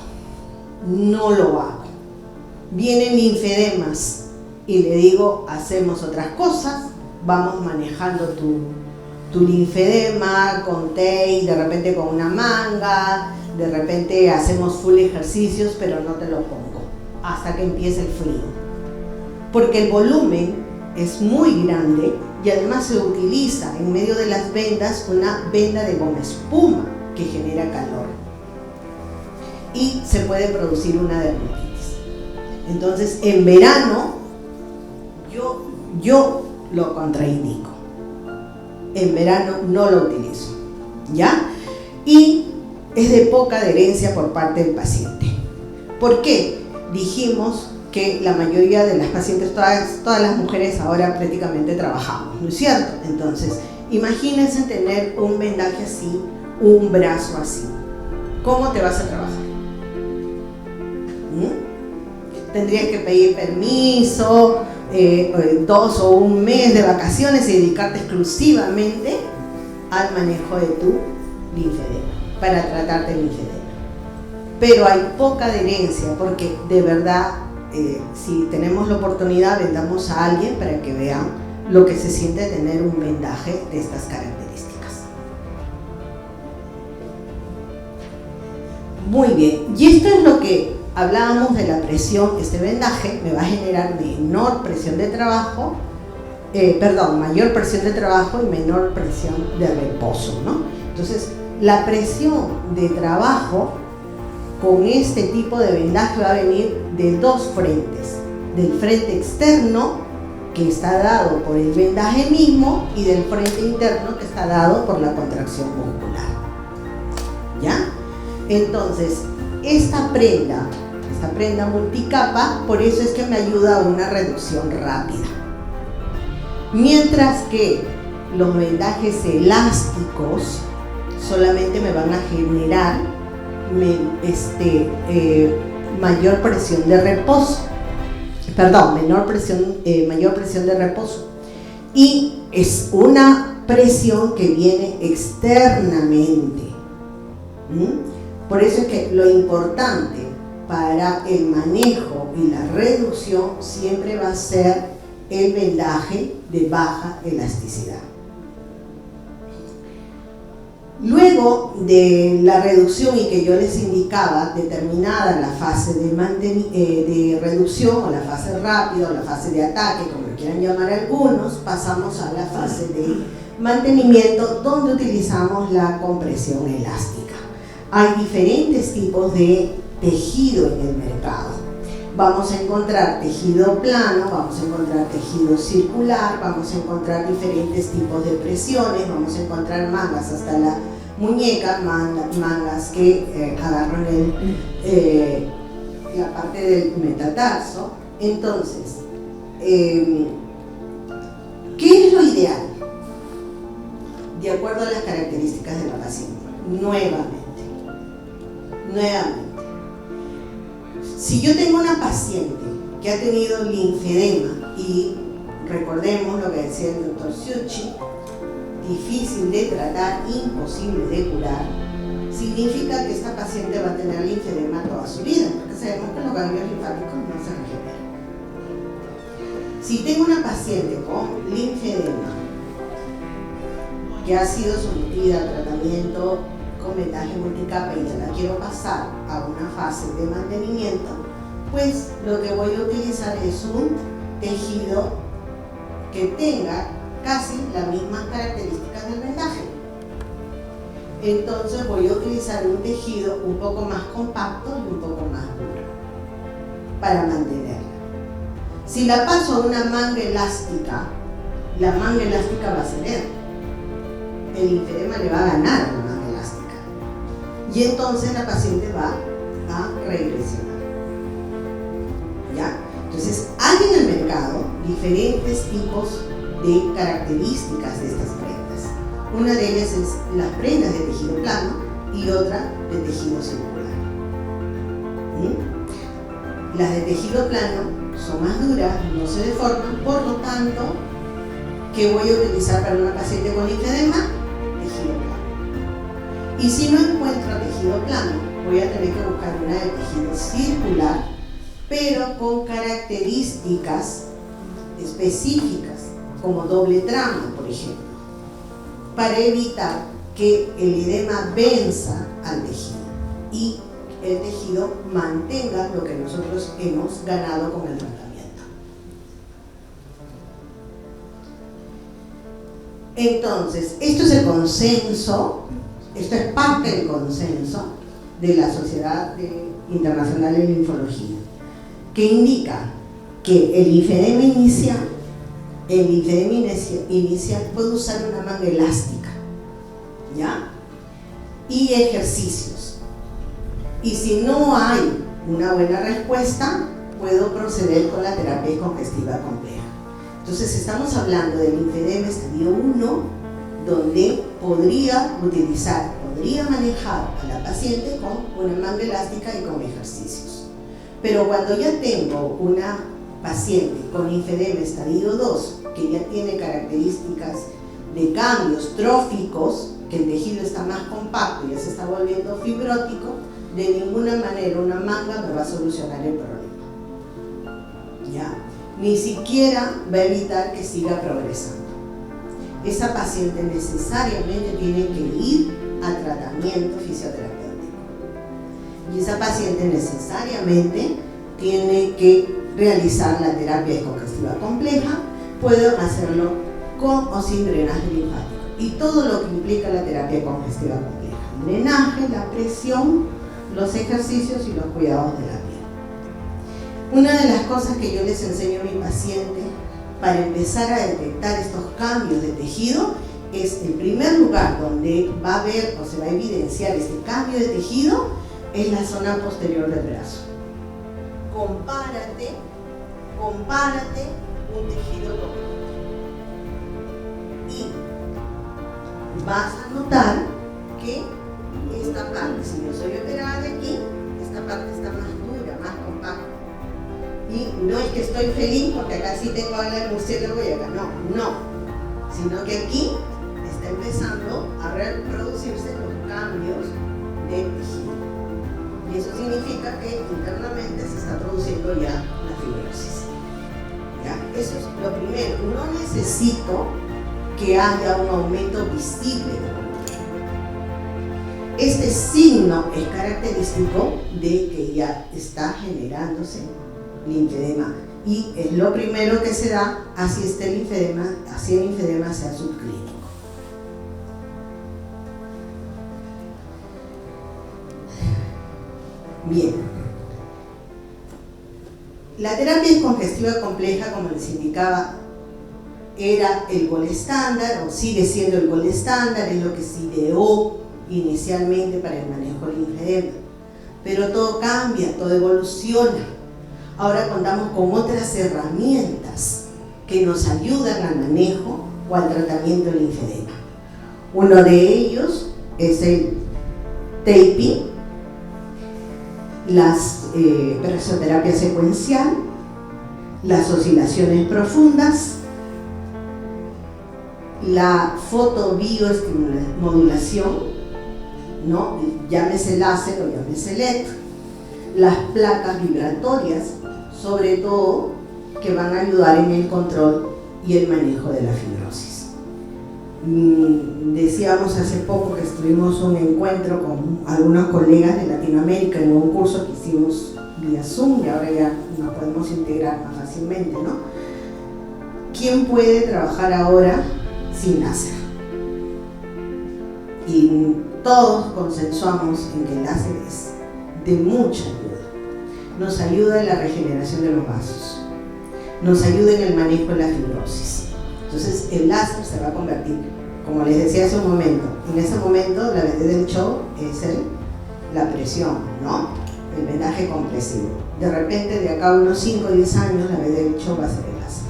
no lo hago. Vienen linfedemas y le digo, hacemos otras cosas, vamos manejando tu linfedema con té, de repente con una manga, de repente hacemos full ejercicios, pero no te lo pongo hasta que empiece el frío, porque el volumen es muy grande y además se utiliza en medio de las vendas una venda de goma espuma que genera calor y se puede producir una dermatitis. Entonces, en verano yo lo contraindico. En verano no lo utilizo, ¿ya? Y es de poca adherencia por parte del paciente. ¿Por qué? Dijimos que la mayoría de las pacientes, todas las mujeres ahora prácticamente trabajamos, ¿no es cierto? Entonces, imagínense tener un vendaje así, un brazo así. ¿Cómo te vas a trabajar? Tendrías que pedir permiso, 2 o un mes de vacaciones y dedicarte exclusivamente al manejo de tu linfedema, para tratarte el linfedema. Pero hay poca adherencia, porque de verdad, si tenemos la oportunidad, vendamos a alguien para que vean lo que se siente tener un vendaje de estas características. Muy bien, y esto es lo que hablábamos de la presión. Este vendaje me va a generar mayor presión de trabajo y menor presión de reposo, ¿no? Entonces, la presión de trabajo con este tipo de vendaje va a venir de dos frentes: del frente externo, que está dado por el vendaje mismo, y del frente interno, que está dado por la contracción muscular. ¿Ya? Entonces, esta prenda multicapa, por eso es que me ayuda a una reducción rápida. Mientras que los vendajes elásticos solamente me van a generar mayor presión de reposo. Mayor presión de reposo. Y es una presión que viene externamente. Por eso es que lo importante para el manejo y la reducción siempre va a ser el vendaje de baja elasticidad. Luego de la reducción, y que yo les indicaba, determinada la fase de reducción, o la fase rápida, o la fase de ataque, como lo quieran llamar algunos, pasamos a la fase de mantenimiento, donde utilizamos la compresión elástica. Hay diferentes tipos de tejido en el mercado. Vamos a encontrar tejido plano, vamos a encontrar tejido circular, vamos a encontrar diferentes tipos de presiones, vamos a encontrar mangas hasta la muñeca, mangas que agarran la parte del metatarso. Entonces, ¿qué es lo ideal? De acuerdo a las características de la paciente. Nuevamente, si yo tengo una paciente que ha tenido linfedema, y recordemos lo que decía el doctor Ciucci, difícil de tratar, imposible de curar, significa que esta paciente va a tener linfedema toda su vida, porque sabemos que los ganglios linfáticos no se regeneran. Si tengo una paciente con linfedema que ha sido sometida a tratamiento con vendaje multicapa y ya la quiero pasar a una fase de mantenimiento, pues lo que voy a utilizar es un tejido que tenga casi las mismas características del vendaje. Entonces voy a utilizar un tejido un poco más compacto y un poco más duro para mantenerla. Si la paso a una manga elástica, la manga elástica va a ceder. El linfedema le va a ganar a la manga elástica. Y entonces la paciente va a regresionar. ¿Ya? Entonces hay en el mercado diferentes tipos de características de estas prendas. Una de ellas es las prendas de tejido plano y otra de tejido circular. Las de tejido plano son más duras, no se deforman, por lo tanto, ¿qué voy a utilizar para una paciente con linfedema? Tejido plano. Y si no encuentro tejido plano, voy a tener que buscar una de tejido circular, pero con características específicas, como doble trama, por ejemplo, para evitar que el edema venza al tejido y el tejido mantenga lo que nosotros hemos ganado con el tratamiento. Entonces, esto es el consenso, esto es parte del consenso de la Sociedad Internacional de Linfología, que indica que el linfedema inicial puede usar una manga elástica, ¿ya? Y ejercicios. Y si no hay una buena respuesta, puedo proceder con la terapia congestiva compleja. Entonces estamos hablando del linfedema estadio 1, donde podría manejar a la paciente con una manga elástica y con ejercicios. Pero cuando ya tengo una paciente con linfedema estadio 2, que ya tiene características de cambios tróficos, que el tejido está más compacto y ya se está volviendo fibrótico, de ninguna manera una manga me va a solucionar el problema. ¿Ya? Ni siquiera va a evitar que siga progresando. Esa paciente necesariamente tiene que ir a tratamiento fisioterapéutico. Y esa paciente necesariamente tiene que realizar la terapia descongestiva compleja. Puedo hacerlo con o sin drenaje linfático. Y todo lo que implica la terapia congestiva compleja. El drenaje, la presión, los ejercicios y los cuidados de la piel. Una de las cosas que yo les enseño a mi paciente para empezar a detectar estos cambios de tejido es el primer lugar donde va a ver o se va a evidenciar este cambio de tejido es la zona posterior del brazo. Compárate un tejido con otro. Y vas a notar que esta parte, si yo soy operada de aquí, esta parte está más dura, más compacta. Y no es que estoy feliz porque acá sí tengo ala de murciélago y acá no, sino que aquí está empezando a reproducirse los cambios de tejido. Y eso significa que internamente se está produciendo ya la fibrosis. ¿Ya? Eso es lo primero. No necesito que haya un aumento visible de volumen. Este signo es característico de que ya está generándose linfedema y es lo primero que se da así el linfedema sea subclínico. Bien, la terapia descongestiva compleja, como les indicaba, era el gol estándar o sigue siendo el gol estándar, es lo que se ideó inicialmente para el manejo del linfedema, pero todo cambia, todo evoluciona. Ahora contamos con otras herramientas que nos ayudan al manejo o al tratamiento del linfedema. Uno de ellos es el taping, la presoterapia secuencial, las oscilaciones profundas, la fotobiomodulación, ¿no? Llámese láser o llámese LED, las placas vibratorias, sobre todo, que van a ayudar en el control y el manejo de la fibrosis. Decíamos hace poco que estuvimos un encuentro con algunos colegas de Latinoamérica en un curso que hicimos vía Zoom y ahora ya nos podemos integrar más fácilmente, ¿no? ¿Quién puede trabajar ahora sin láser? Y todos consensuamos en que el láser es de mucha ayuda. Nos ayuda en la regeneración de los vasos, nos ayuda en el manejo de la fibrosis. Entonces el láser se va a convertir, como les decía hace un momento, en ese momento la vedette del show es la presión, ¿no? El vendaje compresivo. De repente, de acá a unos 5 o 10 años, la vedette del show va a ser el láser,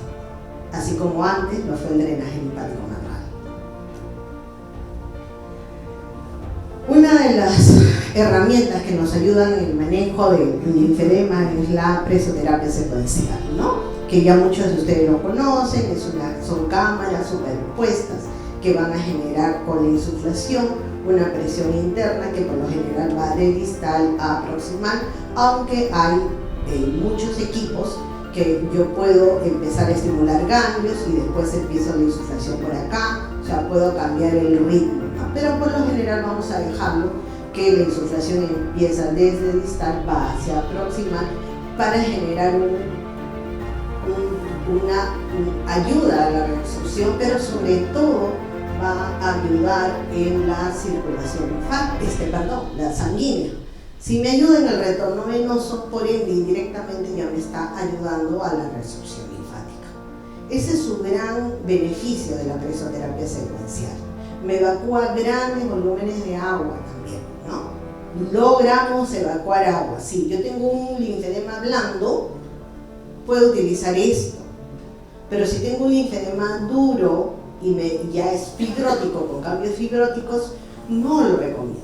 así como antes lo fue el drenaje linfático manual. Una de las herramientas que nos ayudan en el manejo del linfedema es la presoterapia secuencial, ¿no? Que ya muchos de ustedes lo conocen, son cámaras superpuestas que van a generar con la insuflación una presión interna que por lo general va de distal a proximal, aunque hay muchos equipos que yo puedo empezar a estimular ganglios y después empiezo la insuflación por acá, o sea, puedo cambiar el ritmo, ¿no? Pero por lo general vamos a dejarlo que la insuflación empieza desde distal, va hacia proximal para generar una ayuda a la reabsorción, pero sobre todo va a ayudar en la circulación la sanguínea. Si me ayuda en el retorno venoso, por ende indirectamente ya me está ayudando a la reabsorción linfática. Ese es su gran beneficio de la presoterapia secuencial. Me evacúa grandes volúmenes de agua también, ¿no? Logramos evacuar agua. Si yo tengo un linfedema blando, puedo utilizar esto, pero si tengo un linfedema duro y ya es fibrótico, con cambios fibróticos, no lo recomiendo.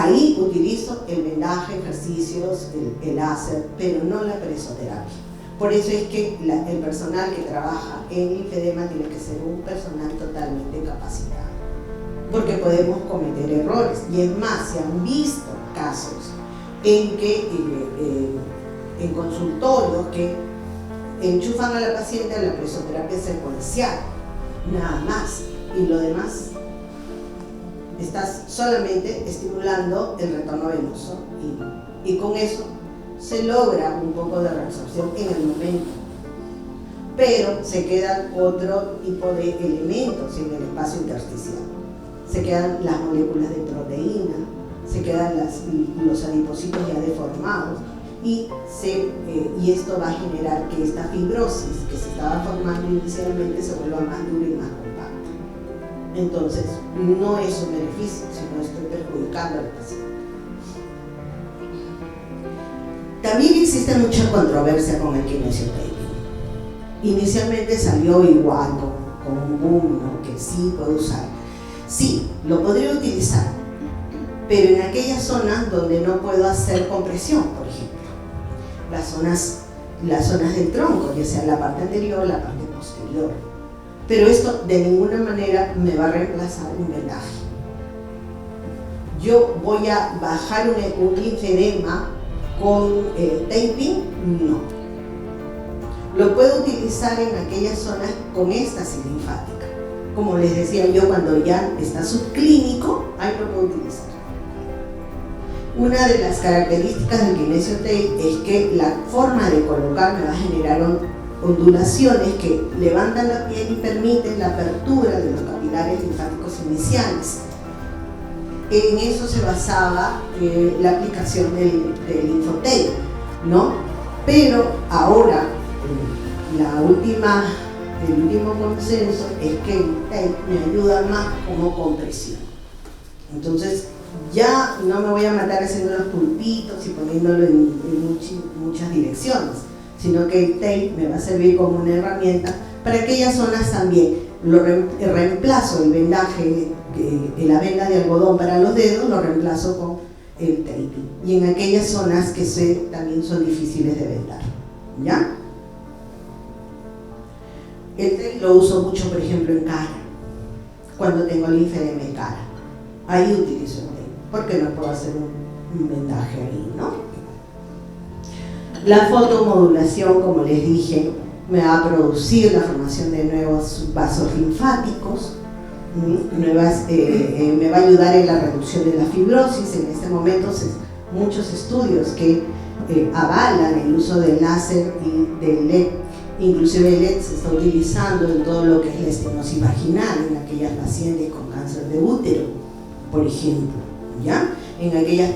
ahí utilizo el vendaje, ejercicios, el láser, pero no la presoterapia. Por eso es que el personal que trabaja en linfedema tiene que ser un personal totalmente capacitado, porque podemos cometer errores. Y es más, se han visto casos en que en consultorios que enchufan a la paciente a la presoterapia secuencial, nada más, y lo demás estás solamente estimulando el retorno venoso y con eso se logra un poco de reabsorción en el momento, pero se quedan otro tipo de elementos en el espacio intersticial. Se quedan las moléculas de proteína, se quedan los adipocitos ya deformados y esto va a generar que esta fibrosis que se estaba formando inicialmente se vuelva más dura y más compacta. Entonces, no es un beneficio, sino estoy perjudicando al paciente. También existe mucha controversia con el kinesiotaping. Inicialmente salió igual con un boom, ¿no? Que sí puedo usar. Sí, lo podría utilizar, pero en aquellas zonas donde no puedo hacer compresión, por ejemplo. Las zonas del tronco, ya sea la parte anterior o la parte posterior. Pero esto de ninguna manera me va a reemplazar un vendaje. Yo voy a bajar un linfedema con taping, no. Lo puedo utilizar en aquellas zonas con éstasis linfática. Como les decía yo, cuando ya está subclínico, ahí lo puedo utilizar. Una de las características del kinesiotape es que la forma de colocar me va a generar ondulaciones que levantan la piel y permiten la apertura de los capilares linfáticos iniciales. En eso se basaba la aplicación del linfotape, ¿no? Pero ahora, el último consenso es que el tape me ayuda más como compresión. Entonces, ya no me voy a matar haciendo los pulpitos y poniéndolo en muchas direcciones, sino que el tape me va a servir como una herramienta para aquellas zonas también. Reemplazo el vendaje, la venda de algodón para los dedos, lo reemplazo con el taping. Y en aquellas zonas que también son difíciles de vendar, ¿ya? El tape lo uso mucho, por ejemplo, en cara, cuando tengo linfedema en cara. Ahí utilizo el tape, porque no puedo hacer un vendaje ahí, ¿no? La fotomodulación, como les dije, me va a producir la formación de nuevos vasos linfáticos, me va a ayudar en la reducción de la fibrosis. En este momento, muchos estudios que avalan el uso del láser y del LED. Inclusive el LED se está utilizando en todo lo que es la estenosis vaginal, en aquellas pacientes con cáncer de útero, por ejemplo, ¿ya? En aquellas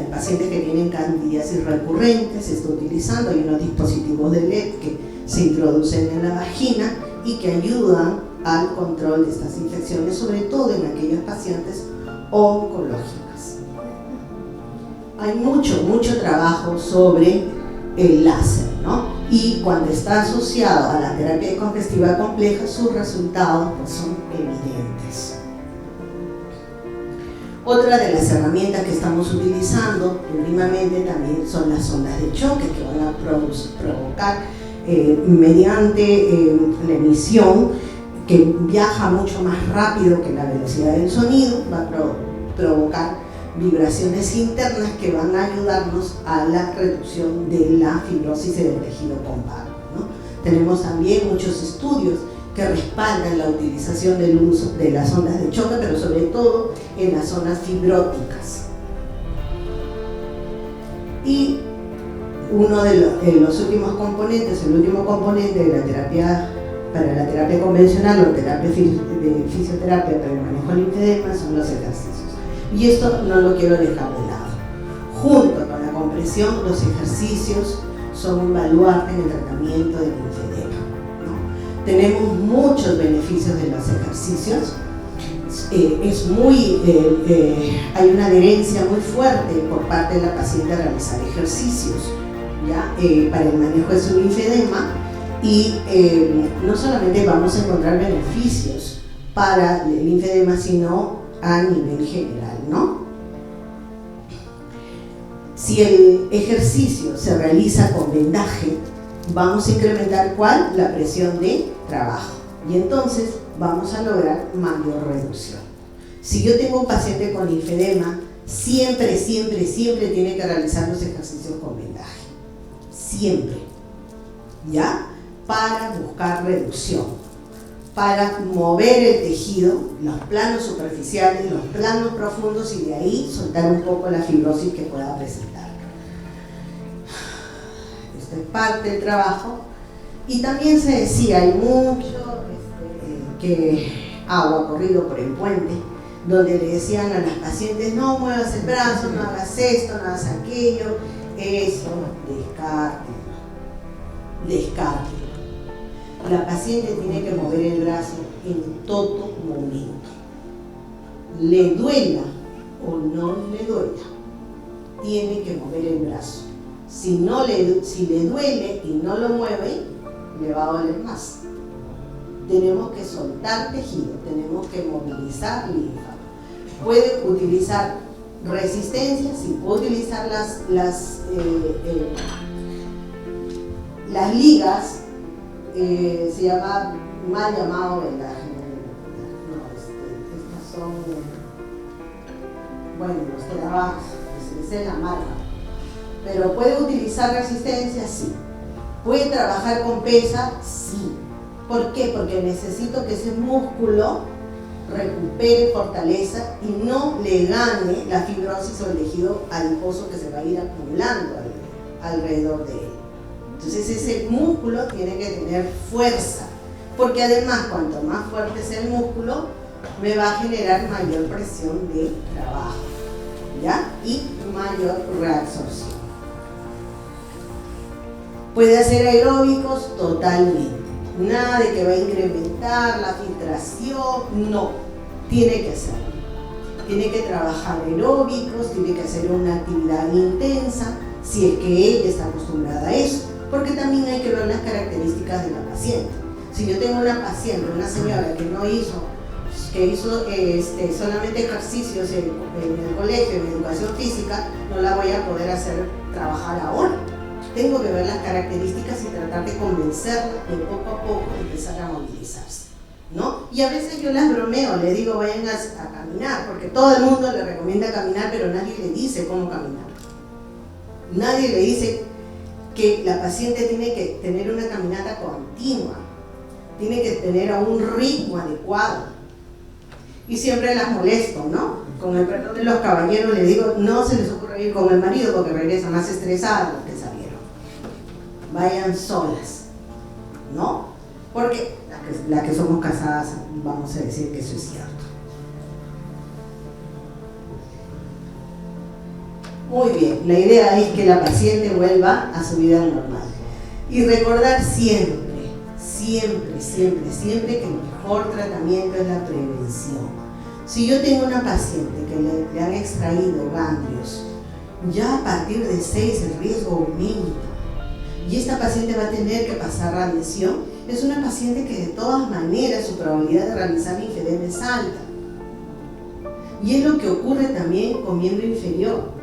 pacientes que tienen candidiasis recurrente se está utilizando. Hay unos dispositivos de LED que se introducen en la vagina y que ayudan al control de estas infecciones, sobre todo en aquellas pacientes oncológicas. Hay mucho trabajo sobre el láser, ¿no? Y cuando está asociado a la terapia congestiva compleja, sus resultados pues, son evidentes. Otra de las herramientas que estamos utilizando últimamente también son las ondas de choque que van a provocar mediante la emisión, que viaja mucho más rápido que la velocidad del sonido, va a provocar vibraciones internas que van a ayudarnos a la reducción de la fibrosis del tejido compacto, ¿no? Tenemos también muchos estudios que respaldan la utilización del uso de las ondas de choque, pero sobre todo en las zonas fibróticas. Y uno de los últimos componentes, el último componente de la terapia, para la terapia convencional o terapia de fisioterapia para el manejo del linfedema, son los ejercicios. Y esto no lo quiero dejar de lado. Junto con la compresión, los ejercicios son un baluarte en el tratamiento del linfedema, ¿no? Tenemos muchos beneficios de los ejercicios. Hay una adherencia muy fuerte por parte de la paciente a realizar ejercicios, ¿ya? Para el manejo de su linfedema, y no solamente vamos a encontrar beneficios para el linfedema, sino a nivel general, ¿no? Si el ejercicio se realiza con vendaje, vamos a incrementar ¿cuál? La presión de trabajo. Y entonces vamos a lograr mayor reducción. Si yo tengo un paciente con linfedema, siempre tiene que realizar los ejercicios con vendaje. Siempre. ¿Ya? Para buscar reducción, para mover el tejido, los planos superficiales, los planos profundos y de ahí soltar un poco la fibrosis que pueda presentar. Esto es parte del trabajo. Y también se decía, hay mucho que agua corrido por el puente, donde le decían a las pacientes, no muevas el brazo, no hagas esto, no hagas aquello. Eso, descarte. La paciente tiene que mover el brazo en todo momento. Le duela o no le duela, tiene que mover el brazo. Si le duele y no lo mueve, le va a doler más. Tenemos que soltar tejido, tenemos que movilizar linfa. Puede utilizar resistencia, sí, puede utilizar las ligas, se llama mal llamado vendaje. Estas son, bueno, los telabajos, esa es la marca. Pero puede utilizar resistencia, sí. Puede trabajar con pesa, sí. ¿Por qué? Porque necesito que ese músculo recupere fortaleza y no le gane la fibrosis o el tejido adiposo que se va a ir acumulando alrededor de él. Entonces ese músculo tiene que tener fuerza, porque además cuanto más fuerte sea el músculo, me va a generar mayor presión de trabajo, ¿ya? Y mayor reabsorción. Puede hacer aeróbicos totalmente. Nada de que va a incrementar la filtración, no. Tiene que hacerlo. Tiene que trabajar aeróbicos, tiene que hacer una actividad intensa, si es que ella está acostumbrada a eso. Porque también hay que ver las características de la paciente. Si yo tengo una paciente, una señora que hizo solamente ejercicios en el colegio, en educación física, no la voy a poder hacer trabajar ahora. Tengo que ver las características y tratar de convencerla de poco a poco empezar a movilizarse, ¿no? Y a veces yo las bromeo, le digo vayan a caminar, porque todo el mundo le recomienda caminar, pero nadie le dice cómo caminar. Nadie le dice que la paciente tiene que tener una caminata continua, tiene que tener a un ritmo adecuado. Y siempre las molesto, ¿no? Con el perdón de los caballeros les digo, no se les ocurre ir con el marido porque regresan más estresadas de lo que salieron. Vayan solas, ¿no? Porque las que somos casadas vamos a decir que eso es cierto. Muy bien, la idea es que la paciente vuelva a su vida normal. Y recordar siempre que el mejor tratamiento es la prevención. Si yo tengo una paciente que le han extraído ganglios, ya a partir de 6 el riesgo aumenta. Y esta paciente va a tener que pasar radiación. Es una paciente que de todas maneras su probabilidad de realizar linfedema es alta. Y es lo que ocurre también con miembro inferior.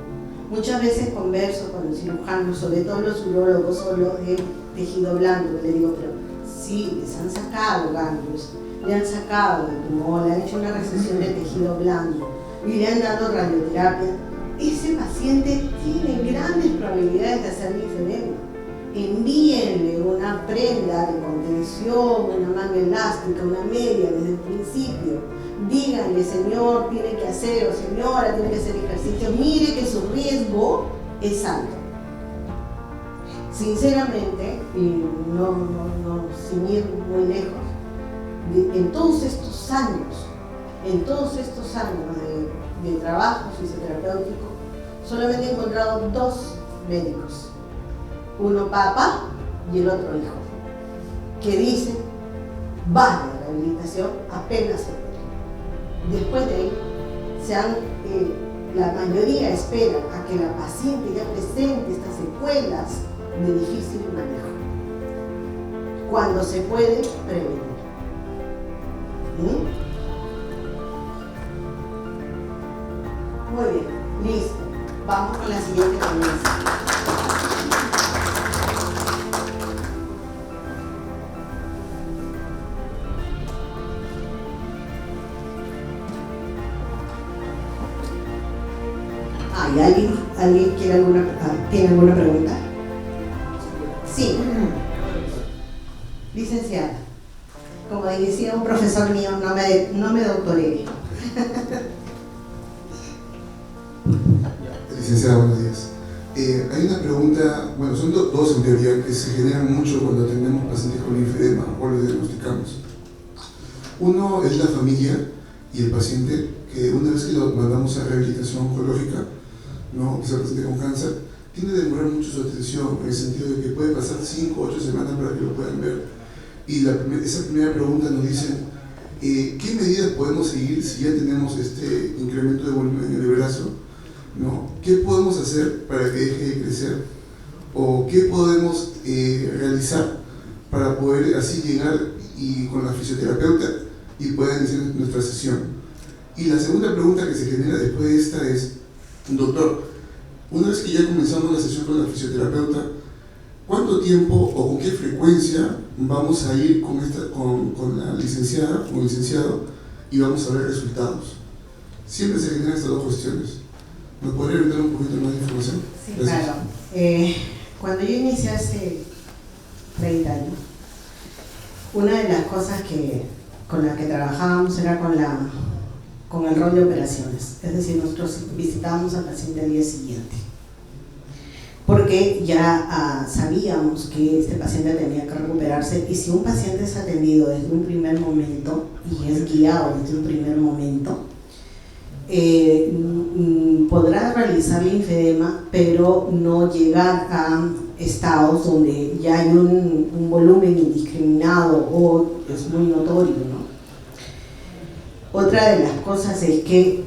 Muchas veces converso con los cirujanos, sobre todo los urólogos o los de tejido blando, le digo, pero sí, les han sacado ganglios, le han sacado el tumor, le han hecho una resección de tejido blando y le han dado radioterapia. Ese paciente tiene grandes probabilidades de hacer linfedema. Envíenle una prenda de contención, una manga elástica, una media desde el principio. Díganle, señor, tiene que hacer, o señora, tiene que hacer ejercicio. Mire que su riesgo es alto. Sinceramente, y sin ir muy lejos, en todos estos años de trabajo fisioterapéutico, solamente he encontrado 2 médicos. Uno papá y el otro hijo, que dicen, vaya la rehabilitación apenas se puede. Después de ahí, la mayoría espera a que la paciente ya presente estas secuelas de difícil manejo. Cuando se puede, prevenir. Muy bien, listo. Vamos con la siguiente ponencia. ¿Y alguien tiene alguna pregunta? Sí. Licenciada, como decía un profesor mío, no me doctoré. Licenciada, buenos días. Hay una pregunta, bueno, son dos en teoría que se generan mucho cuando tenemos pacientes con linfedema o lo diagnosticamos. Uno es la familia y el paciente, que una vez que lo mandamos a rehabilitación oncológica, ¿no? Que es el paciente con cáncer, tiende a demorar mucho su atención, en el sentido de que puede pasar 5 o 8 semanas para que lo puedan ver. Y esa primera pregunta nos dice, ¿qué medidas podemos seguir si ya tenemos este incremento de volumen en el brazo? ¿No? ¿Qué podemos hacer para que deje de crecer? ¿O qué podemos realizar para poder así llegar y con la fisioterapeuta y pueda iniciar nuestra sesión? Y la segunda pregunta que se genera después de esta es, doctor, una vez que ya comenzamos la sesión con la fisioterapeuta, ¿cuánto tiempo o con qué frecuencia vamos a ir con la licenciada o licenciado y vamos a ver resultados? Siempre se generan estas dos cuestiones. ¿Me podría brindar un poquito más de información? Sí, gracias. claro. Cuando yo inicié hace 30 años, una de las cosas con las que trabajábamos era con el rol de operaciones. Es decir, nosotros visitábamos al paciente al día siguiente, porque ya sabíamos que este paciente tenía que recuperarse, y si un paciente es atendido desde un primer momento y es guiado desde un primer momento, podrá realizar linfedema, pero no llegar a estados donde ya hay un volumen indiscriminado o es muy notorio, ¿no? Otra de las cosas es que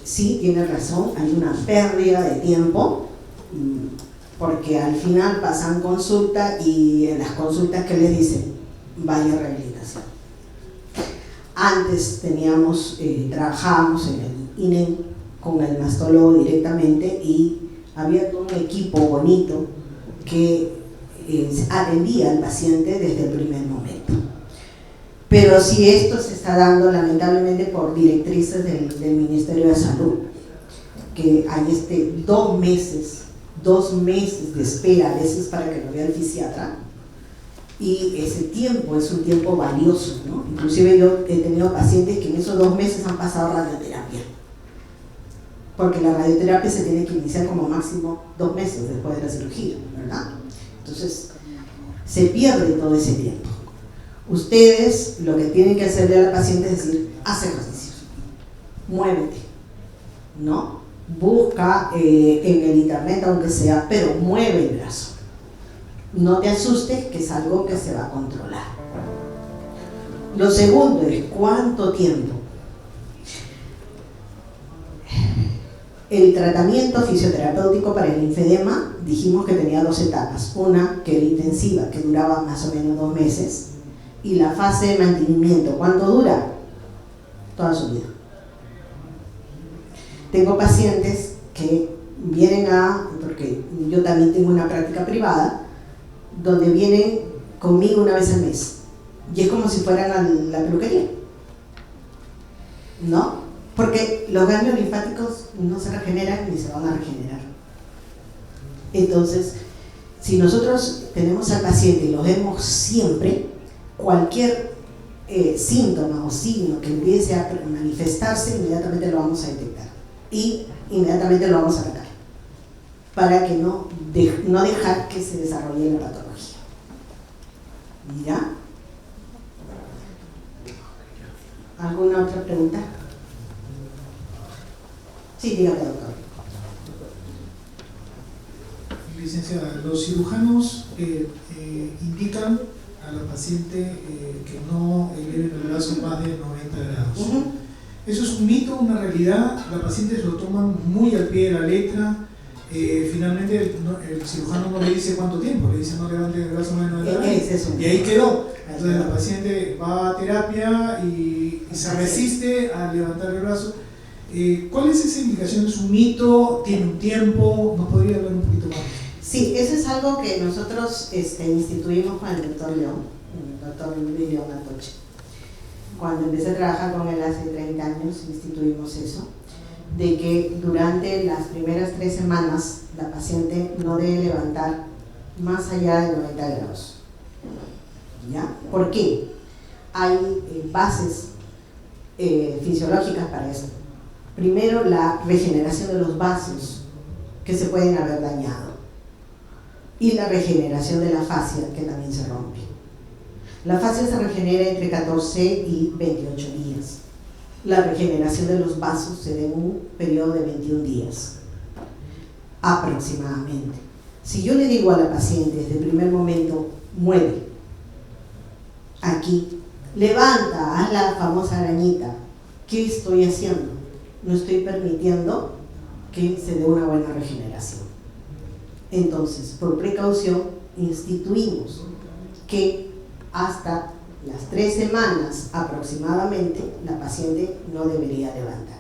sí, tiene razón, hay una pérdida de tiempo, porque al final pasan consulta y en las consultas que les dicen, vaya a rehabilitación. Antes trabajábamos en el INEM con el mastólogo directamente, y había todo un equipo bonito que atendía al paciente desde el primer momento. Pero si esto se está dando lamentablemente por directrices del Ministerio de Salud, que hay 2 meses de espera a veces para que lo vea el fisiatra, y ese tiempo es un tiempo valioso, ¿no? Inclusive yo he tenido pacientes que en esos 2 meses han pasado radioterapia, porque la radioterapia se tiene que iniciar como máximo 2 meses después de la cirugía, ¿verdad? Entonces se pierde todo ese tiempo. Ustedes lo que tienen que hacerle al paciente es decir, haz ejercicios, muévete, ¿no? Busca en el internet, aunque sea, pero mueve el brazo. No te asustes, que es algo que se va a controlar. Lo segundo es, ¿cuánto tiempo? El tratamiento fisioterapéutico para el linfedema, dijimos que tenía 2 etapas. Una que era intensiva, que duraba más o menos 2 meses, y la fase de mantenimiento, ¿cuánto dura? Toda su vida. Tengo pacientes que vienen porque yo también tengo una práctica privada, donde vienen conmigo una vez al mes, y es como si fueran a la peluquería, ¿no? Porque los ganglios linfáticos no se regeneran ni se van a regenerar. Entonces, si nosotros tenemos al paciente y lo vemos siempre, cualquier síntoma o signo que empiece a manifestarse, inmediatamente lo vamos a detectar y inmediatamente lo vamos a atacar, para que no dejar que se desarrolle la patología. ¿Ya? ¿Alguna otra pregunta? Sí, dígame, doctor. Licenciada, los cirujanos indican a la paciente que no eleven el brazo más de 90 grados. ¿Eso es un mito, una realidad? ¿Las pacientes lo toman muy al pie de la letra? Finalmente el cirujano no le dice cuánto tiempo, le dice no levante el brazo más de 90 grados. Y ahí quedó. Entonces la paciente va a terapia y se resiste a levantar el brazo. ¿Cuál es esa indicación? ¿Es un mito? ¿Tiene un tiempo? ¿Nos podría hablar un poquito más? Sí, eso es algo que nosotros instituimos con el doctor León, el doctor Luis León Atoche. Cuando empecé a trabajar con él hace 30 años, instituimos eso, de que durante las primeras 3 semanas la paciente no debe levantar más allá de 90 grados. ¿Ya? ¿Por qué? Hay bases fisiológicas para eso. Primero, la regeneración de los vasos que se pueden haber dañado y la regeneración de la fascia que también se rompe. La fascia se regenera entre 14 y 28 días. La regeneración de los vasos se da en un periodo de 21 días aproximadamente. Si yo le digo a la paciente desde el primer momento, mueve aquí, levanta, haz la famosa arañita, ¿qué estoy haciendo? No estoy permitiendo que se dé una buena regeneración. Entonces, por precaución, instituimos que hasta las 3 semanas aproximadamente la paciente no debería levantar.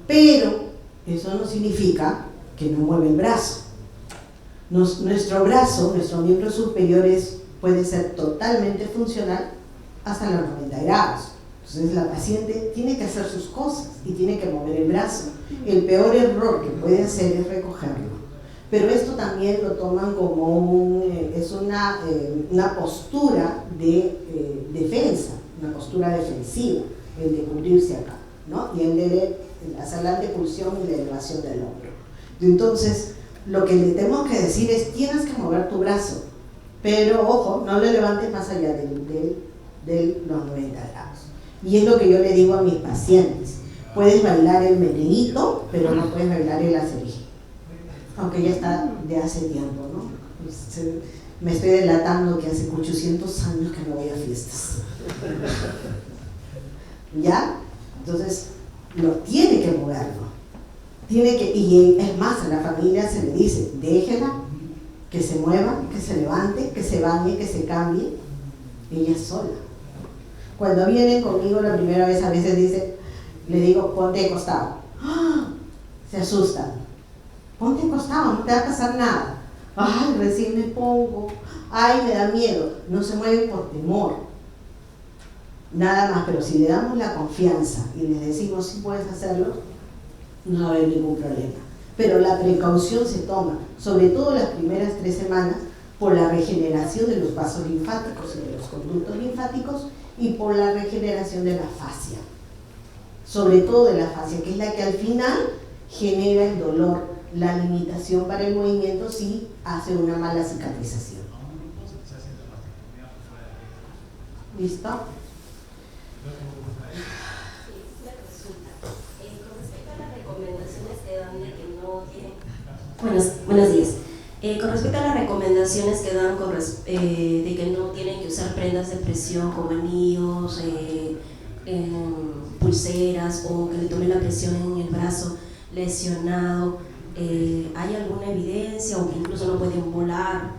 Pero eso no significa que no mueve el brazo. Nuestro brazo, nuestro miembro superior puede ser totalmente funcional hasta los 90 grados. Entonces la paciente tiene que hacer sus cosas y tiene que mover el brazo. El peor error que puede hacer es recogerlo. Pero esto también lo toman como una postura de defensa, una postura defensiva, el de cubrirse acá, ¿no? Y el de hacer la antepulsión y la elevación del hombro. Entonces, lo que le tenemos que decir es, tienes que mover tu brazo, pero ojo, no le levantes más allá de los 90 grados. Y es lo que yo le digo a mis pacientes, puedes bailar el meneíto, pero no puedes bailar el acerije. Aunque ya está de hace tiempo, ¿no? Me estoy delatando que hace 800 años que no voy a fiestas. ¿Ya? Entonces, tiene que moverlo. Y es más, a la familia se le dice, déjela, que se mueva, que se levante, que se bañe, que se cambie, ella sola. Cuando vienen conmigo la primera vez, a veces le digo, ponte de costado. ¡Ah! Se asustan. Ponte acostado, no te va a pasar nada. Ay, recién me pongo. Ay, me da miedo. No se mueve por temor. Nada más, pero si le damos la confianza y le decimos si puedes hacerlo, no va a haber ningún problema. Pero la precaución se toma, sobre todo las primeras 3 semanas, por la regeneración de los vasos linfáticos y de los conductos linfáticos y por la regeneración de la fascia. Sobre todo de la fascia, que es la que al final genera el dolor, la limitación para el movimiento si hace una mala cicatrización. ¿Listo? Con respecto a las recomendaciones que dan de que no tienen... Buenos días. Con respecto a las recomendaciones que dan de que no tienen que usar prendas de presión como anillos, pulseras o que le tomen la presión en el brazo lesionado, ¿hay alguna evidencia o que incluso no pueden volar?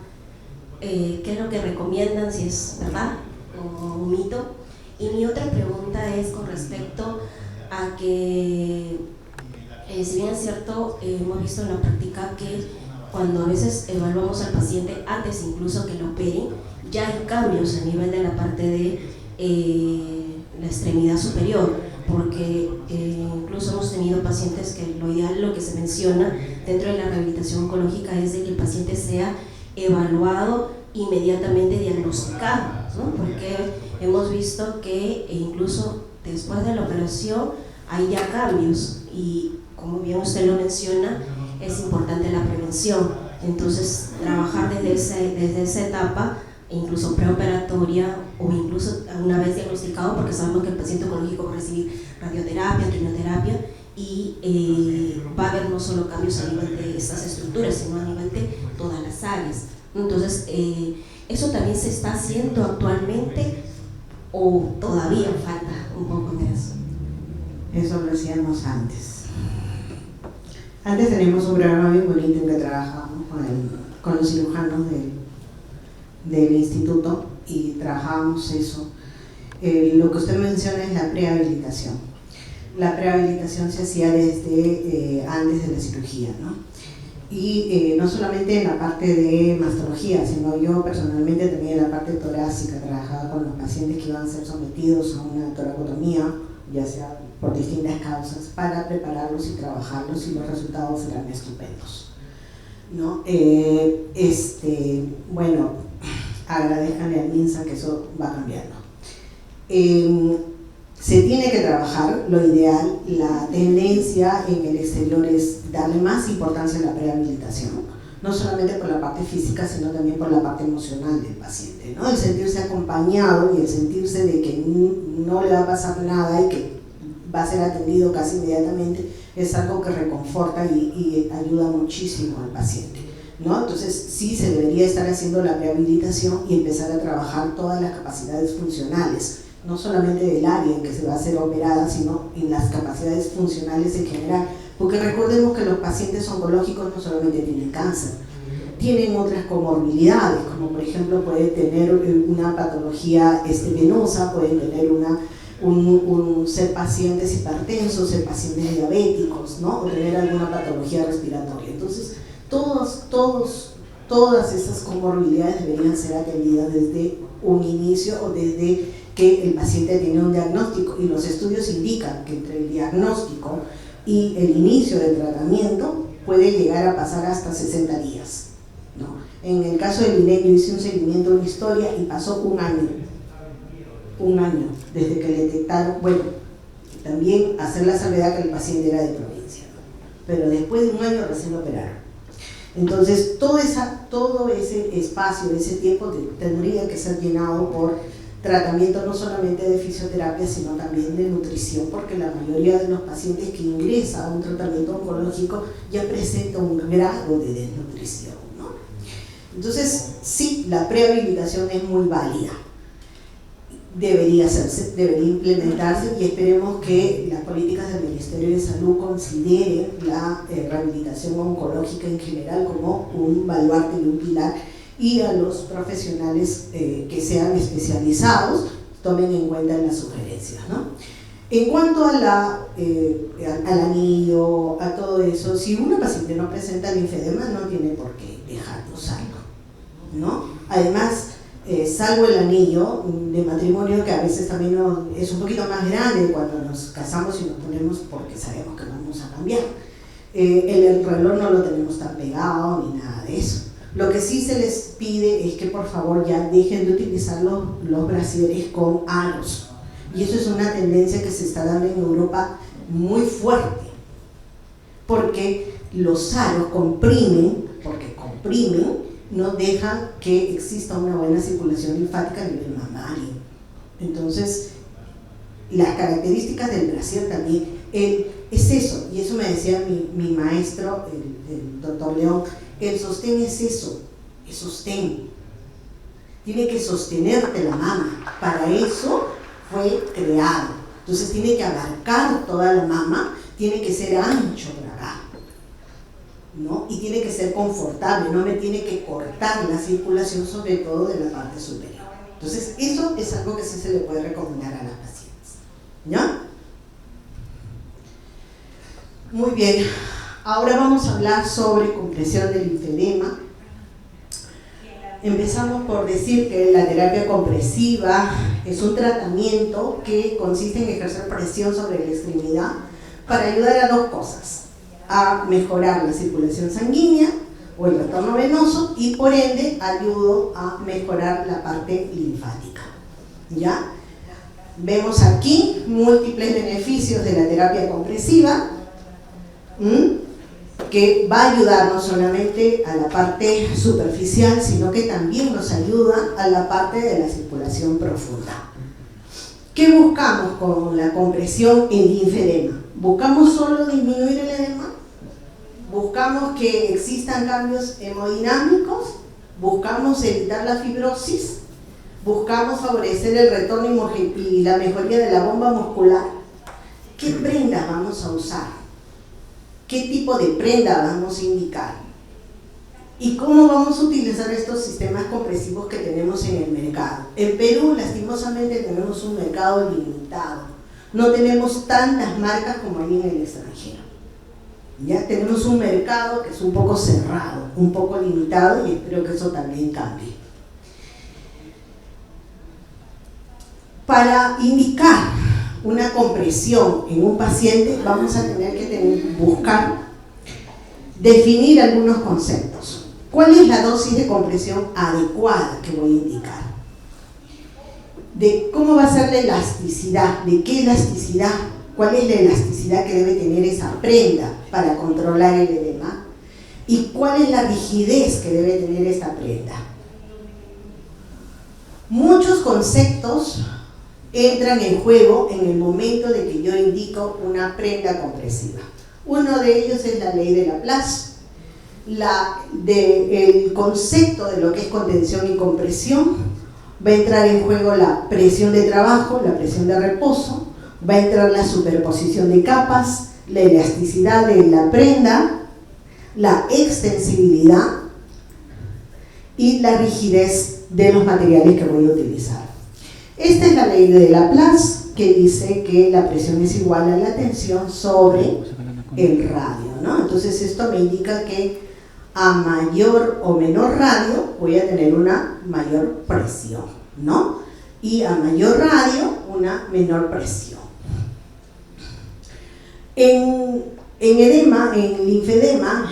¿Qué es lo que recomiendan, si es verdad o un mito? Y mi otra pregunta es con respecto a que, si bien es cierto, hemos visto en la práctica que cuando a veces evaluamos al paciente antes incluso que lo operen, ya hay cambios a nivel de la parte de la extremidad superior, porque incluso hemos tenido pacientes que lo ideal, lo que se menciona dentro de la rehabilitación oncológica es de que el paciente sea evaluado inmediatamente, diagnosticado, ¿no? Porque hemos visto que incluso después de la operación hay ya cambios y, como bien usted lo menciona, es importante la prevención. Entonces, trabajar desde esa etapa, incluso preoperatoria o incluso una vez diagnosticado, porque sabemos que el paciente oncológico va a recibir radioterapia, quimioterapia y va a haber no solo cambios a nivel de estas estructuras, sino a nivel de todas las áreas. Entonces, ¿eso también se está haciendo actualmente o todavía falta un poco de eso? Eso lo hacíamos antes. Antes teníamos un programa bien bonito en que trabajábamos con los cirujanos del instituto y trabajábamos eso. Lo que usted menciona es la prehabilitación. la prehabilitación se hacía desde antes de la cirugía, ¿no? Y no solamente en la parte de mastología, sino yo personalmente también en la parte torácica, trabajaba con los pacientes que iban a ser sometidos a una toracotomía, ya sea por distintas causas, para prepararlos y trabajarlos, y los resultados eran estupendos, ¿no? Bueno, agradezcanle a MINSA que eso va cambiando. Se tiene que trabajar, lo ideal, la tendencia en el exterior es darle más importancia a la prehabilitación, no solamente por la parte física, sino también por la parte emocional del paciente, ¿no? El sentirse acompañado y el sentirse de que no le va a pasar nada y que va a ser atendido casi inmediatamente es algo que reconforta y ayuda muchísimo al paciente, ¿no? Entonces sí se debería estar haciendo la prehabilitación y empezar a trabajar todas las capacidades funcionales, no solamente del área en que se va a ser operada, sino en las capacidades funcionales en general, porque recordemos que los pacientes oncológicos no solamente tienen cáncer, tienen otras comorbilidades, como por ejemplo puede tener una patología venosa, pueden tener ser pacientes hipertensos, ser pacientes diabéticos, ¿no? O tener alguna patología respiratoria. Entonces, todas esas comorbilidades deberían ser atendidas desde un inicio o desde que el paciente tiene un diagnóstico, y los estudios indican que entre el diagnóstico y el inicio del tratamiento puede llegar a pasar hasta 60 días, ¿no? En el caso del INEM yo hice un seguimiento de una historia y pasó un año desde que le detectaron, bueno, también hacer la salvedad que el paciente era de provincia, ¿no? Pero después de un año recién lo operaron. Entonces todo ese espacio, ese tiempo tendría que ser llenado por tratamiento no solamente de fisioterapia, sino también de nutrición, porque la mayoría de los pacientes que ingresan a un tratamiento oncológico ya presenta un grado de desnutrición, ¿no? Entonces, sí, la prehabilitación es muy válida, debería implementarse, y esperemos que las políticas del Ministerio de Salud consideren la rehabilitación oncológica en general como un baluarte y un pilar, y a los profesionales que sean especializados tomen en cuenta las sugerencias, ¿no? En cuanto a al anillo, a todo eso, si una paciente no presenta linfedema, no tiene por qué dejar de usarlo, ¿no? Además, salvo el anillo de matrimonio, que a veces también es un poquito más grande cuando nos casamos y nos ponemos porque sabemos que vamos a cambiar. El reloj no lo tenemos tan pegado ni nada de eso. Lo que sí se les pide es que por favor ya dejen de utilizar los brasieres con aros, y eso es una tendencia que se está dando en Europa muy fuerte, porque los aros comprimen, no dejan que exista una buena circulación linfática a nivel mamario. Entonces, las características del brasier también es eso, y eso me decía mi maestro, el doctor León. El sostén es eso, es sostén. Tiene que sostenerte la mama. Para eso fue creado. Entonces tiene que abarcar toda la mama, tiene que ser ancho por acá, ¿no? Y tiene que ser confortable, no me tiene que cortar la circulación, sobre todo de la parte superior. Entonces eso es algo que sí se le puede recomendar a las pacientes, ¿ya? Muy bien. Ahora vamos a hablar sobre compresión del linfedema. Empezamos por decir que la terapia compresiva es un tratamiento que consiste en ejercer presión sobre la extremidad para ayudar a dos cosas: a mejorar la circulación sanguínea o el retorno venoso, y por ende ayuda a mejorar la parte linfática, ¿ya? Vemos aquí múltiples beneficios de la terapia compresiva, que va a ayudar no solamente a la parte superficial, sino que también nos ayuda a la parte de la circulación profunda. ¿Qué buscamos con la compresión en linfedema? ¿Buscamos solo disminuir el edema? ¿Buscamos que existan cambios hemodinámicos? ¿Buscamos evitar la fibrosis? ¿Buscamos favorecer el retorno y la mejoría de la bomba muscular? ¿Qué prendas vamos a usar? ¿Qué tipo de prenda vamos a indicar? ¿Y cómo vamos a utilizar estos sistemas compresivos que tenemos en el mercado? En Perú, lastimosamente, tenemos un mercado limitado. no tenemos tantas marcas como hay en el extranjero. Ya tenemos un mercado que es un poco cerrado, un poco limitado, y espero que eso también cambie. Para indicar una compresión en un paciente vamos a tener que buscar definir algunos conceptos. ¿Cuál es la dosis de compresión adecuada que voy a indicar? De cómo va a ser la elasticidad, de qué elasticidad, cuál es la elasticidad que debe tener esa prenda para controlar el edema y cuál es la rigidez que debe tener esta prenda. Muchos conceptos entran en juego en el momento de que yo indico una prenda compresiva. Uno de ellos es la ley de Laplace, el concepto de lo que es contención y compresión. Va a entrar en juego la presión de trabajo, la presión de reposo, va a entrar la superposición de capas, la elasticidad de la prenda, la extensibilidad y la rigidez de los materiales que voy a utilizar. Esta es la ley de Laplace, que dice que la presión es igual a la tensión sobre el radio, ¿no? Entonces esto me indica que a mayor o menor radio voy a tener una mayor presión, ¿no? Y a mayor radio una menor presión. En edema, en linfedema,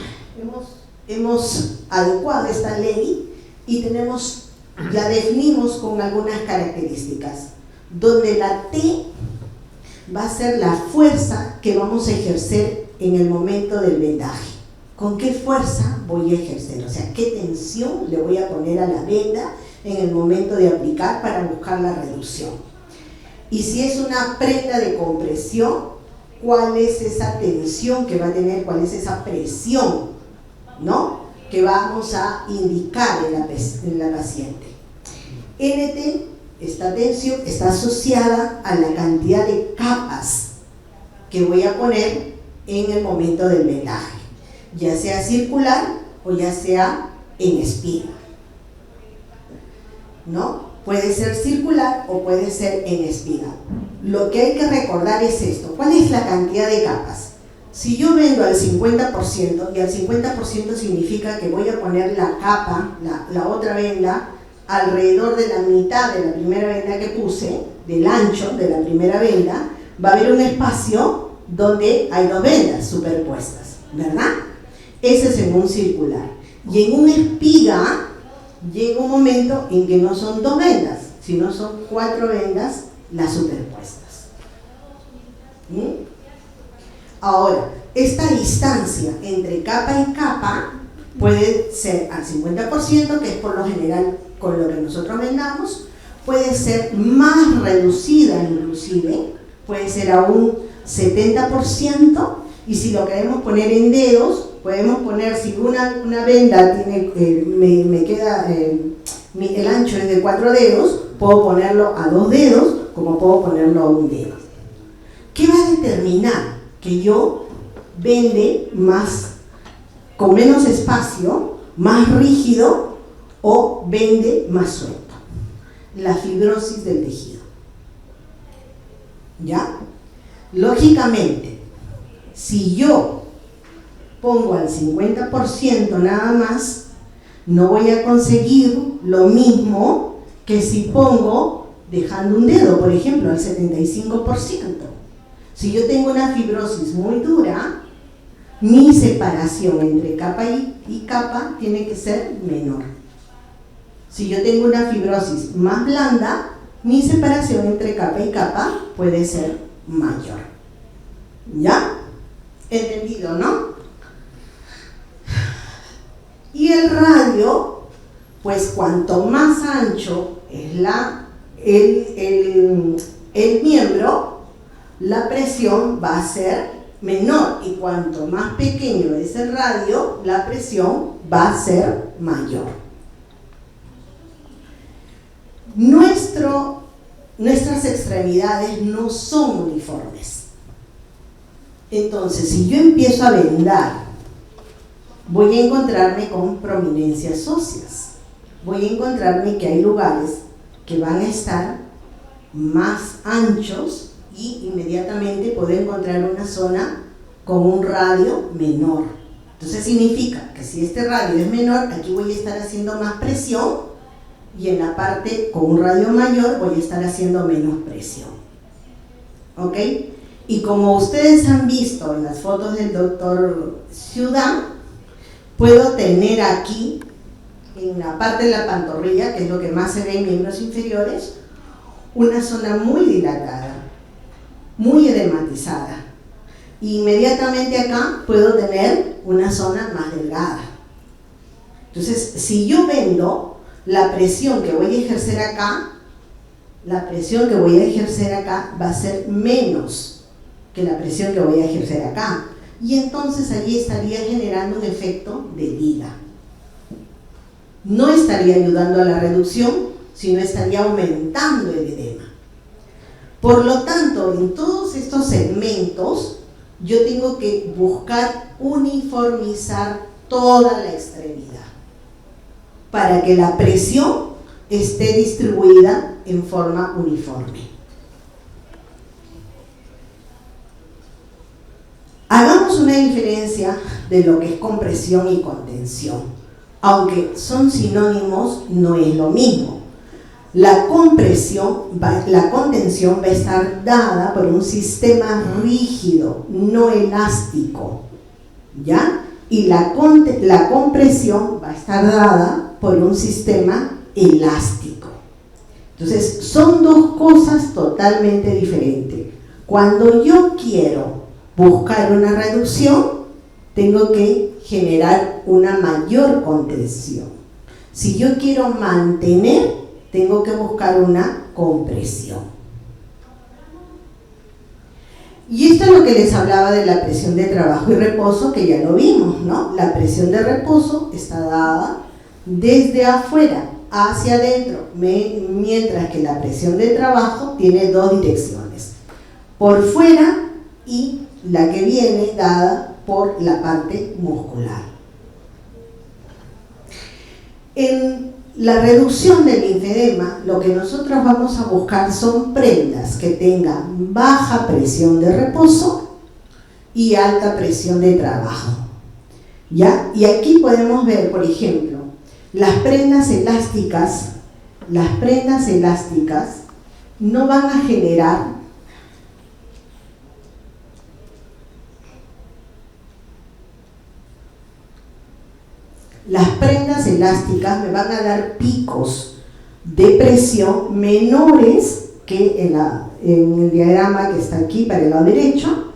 hemos adecuado esta ley y ya definimos con algunas características, donde la T va a ser la fuerza que vamos a ejercer en el momento del vendaje. ¿Con qué fuerza voy a ejercer? O sea, ¿qué tensión le voy a poner a la venda en el momento de aplicar para buscar la reducción? Y si es una prenda de compresión, ¿cuál es esa tensión que va a tener? ¿Cuál es esa presión, ¿no?, que vamos a indicar en la paciente? NT, esta tensión está asociada a la cantidad de capas que voy a poner en el momento del vendaje, ya sea circular o ya sea en espiga, ¿no? Puede ser circular o puede ser en espiga. Lo que hay que recordar es esto: ¿cuál es la cantidad de capas? Si yo vendo al 50%, y al 50% significa que voy a poner la capa, la otra venda, alrededor de la mitad de la primera venda que puse, del ancho de la primera venda, va a haber un espacio donde hay dos vendas superpuestas, ¿verdad? Ese es en un circular. Y en una espiga llega un momento en que no son dos vendas, sino son 4 vendas las superpuestas. Ahora, esta distancia entre capa y capa puede ser al 50%, que es por lo general con lo que nosotros vendamos, puede ser más reducida inclusive, puede ser a un 70%, y si lo queremos poner en dedos, podemos poner, si una venda tiene, me queda, el ancho es de 4 dedos, puedo ponerlo a 2 dedos, como puedo ponerlo a 1 dedo. ¿Qué va a determinar que yo vende más, con menos espacio, más rígido, o vende más suelto? La fibrosis del tejido. ¿Ya? Lógicamente, si yo pongo al 50% nada más, no voy a conseguir lo mismo que si pongo dejando un dedo, por ejemplo, al 75%. Si yo tengo una fibrosis muy dura, mi separación entre capa y capa tiene que ser menor. Si yo tengo una fibrosis más blanda, mi separación entre capa y capa puede ser mayor. ¿Ya? ¿Entendido, no? Y el radio, pues cuanto más ancho es el miembro, la presión va a ser menor, y cuanto más pequeño es el radio, la presión va a ser mayor. Nuestras extremidades no son uniformes. Entonces, si yo empiezo a vendar, voy a encontrarme con prominencias óseas. Voy a encontrarme que hay lugares que van a estar más anchos y inmediatamente puedo encontrar una zona con un radio menor. Entonces significa que si este radio es menor, aquí voy a estar haciendo más presión, y en la parte con un radio mayor voy a estar haciendo menos presión. ¿Ok? Y como ustedes han visto en las fotos del doctor Ciudad, puedo tener aquí, en la parte de la pantorrilla, que es lo que más se ve en miembros inferiores, una zona muy dilatada, muy edematizada. Inmediatamente acá puedo tener una zona más delgada. Entonces, si yo vendo, la presión que voy a ejercer acá, va a ser menos que la presión que voy a ejercer acá. Y entonces allí estaría generando un efecto de liga. No estaría ayudando a la reducción, sino estaría aumentando el edema. Por lo tanto, en todos estos segmentos, yo tengo que buscar uniformizar toda la extremidad para que la presión esté distribuida en forma uniforme. Hagamos una diferencia de lo que es compresión y contención. Aunque son sinónimos, no es lo mismo. La contención va a estar dada por un sistema rígido, no elástico, ¿ya? Y la compresión va a estar dada por un sistema elástico. Entonces, son dos cosas totalmente diferentes. Cuando yo quiero buscar una reducción, tengo que generar una mayor contención. Si yo quiero mantener, tengo que buscar una compresión. Y esto es lo que les hablaba de la presión de trabajo y reposo, que ya lo vimos, ¿no? La presión de reposo está dada desde afuera hacia adentro, mientras que la presión de trabajo tiene dos direcciones, por fuera y la que viene dada por la parte muscular. En la reducción del linfedema, lo que nosotros vamos a buscar son prendas que tengan baja presión de reposo y alta presión de trabajo, ¿ya? Y aquí podemos ver, por ejemplo, las prendas elásticas no van a generar me van a dar picos de presión menores que en el diagrama que está aquí para el lado derecho,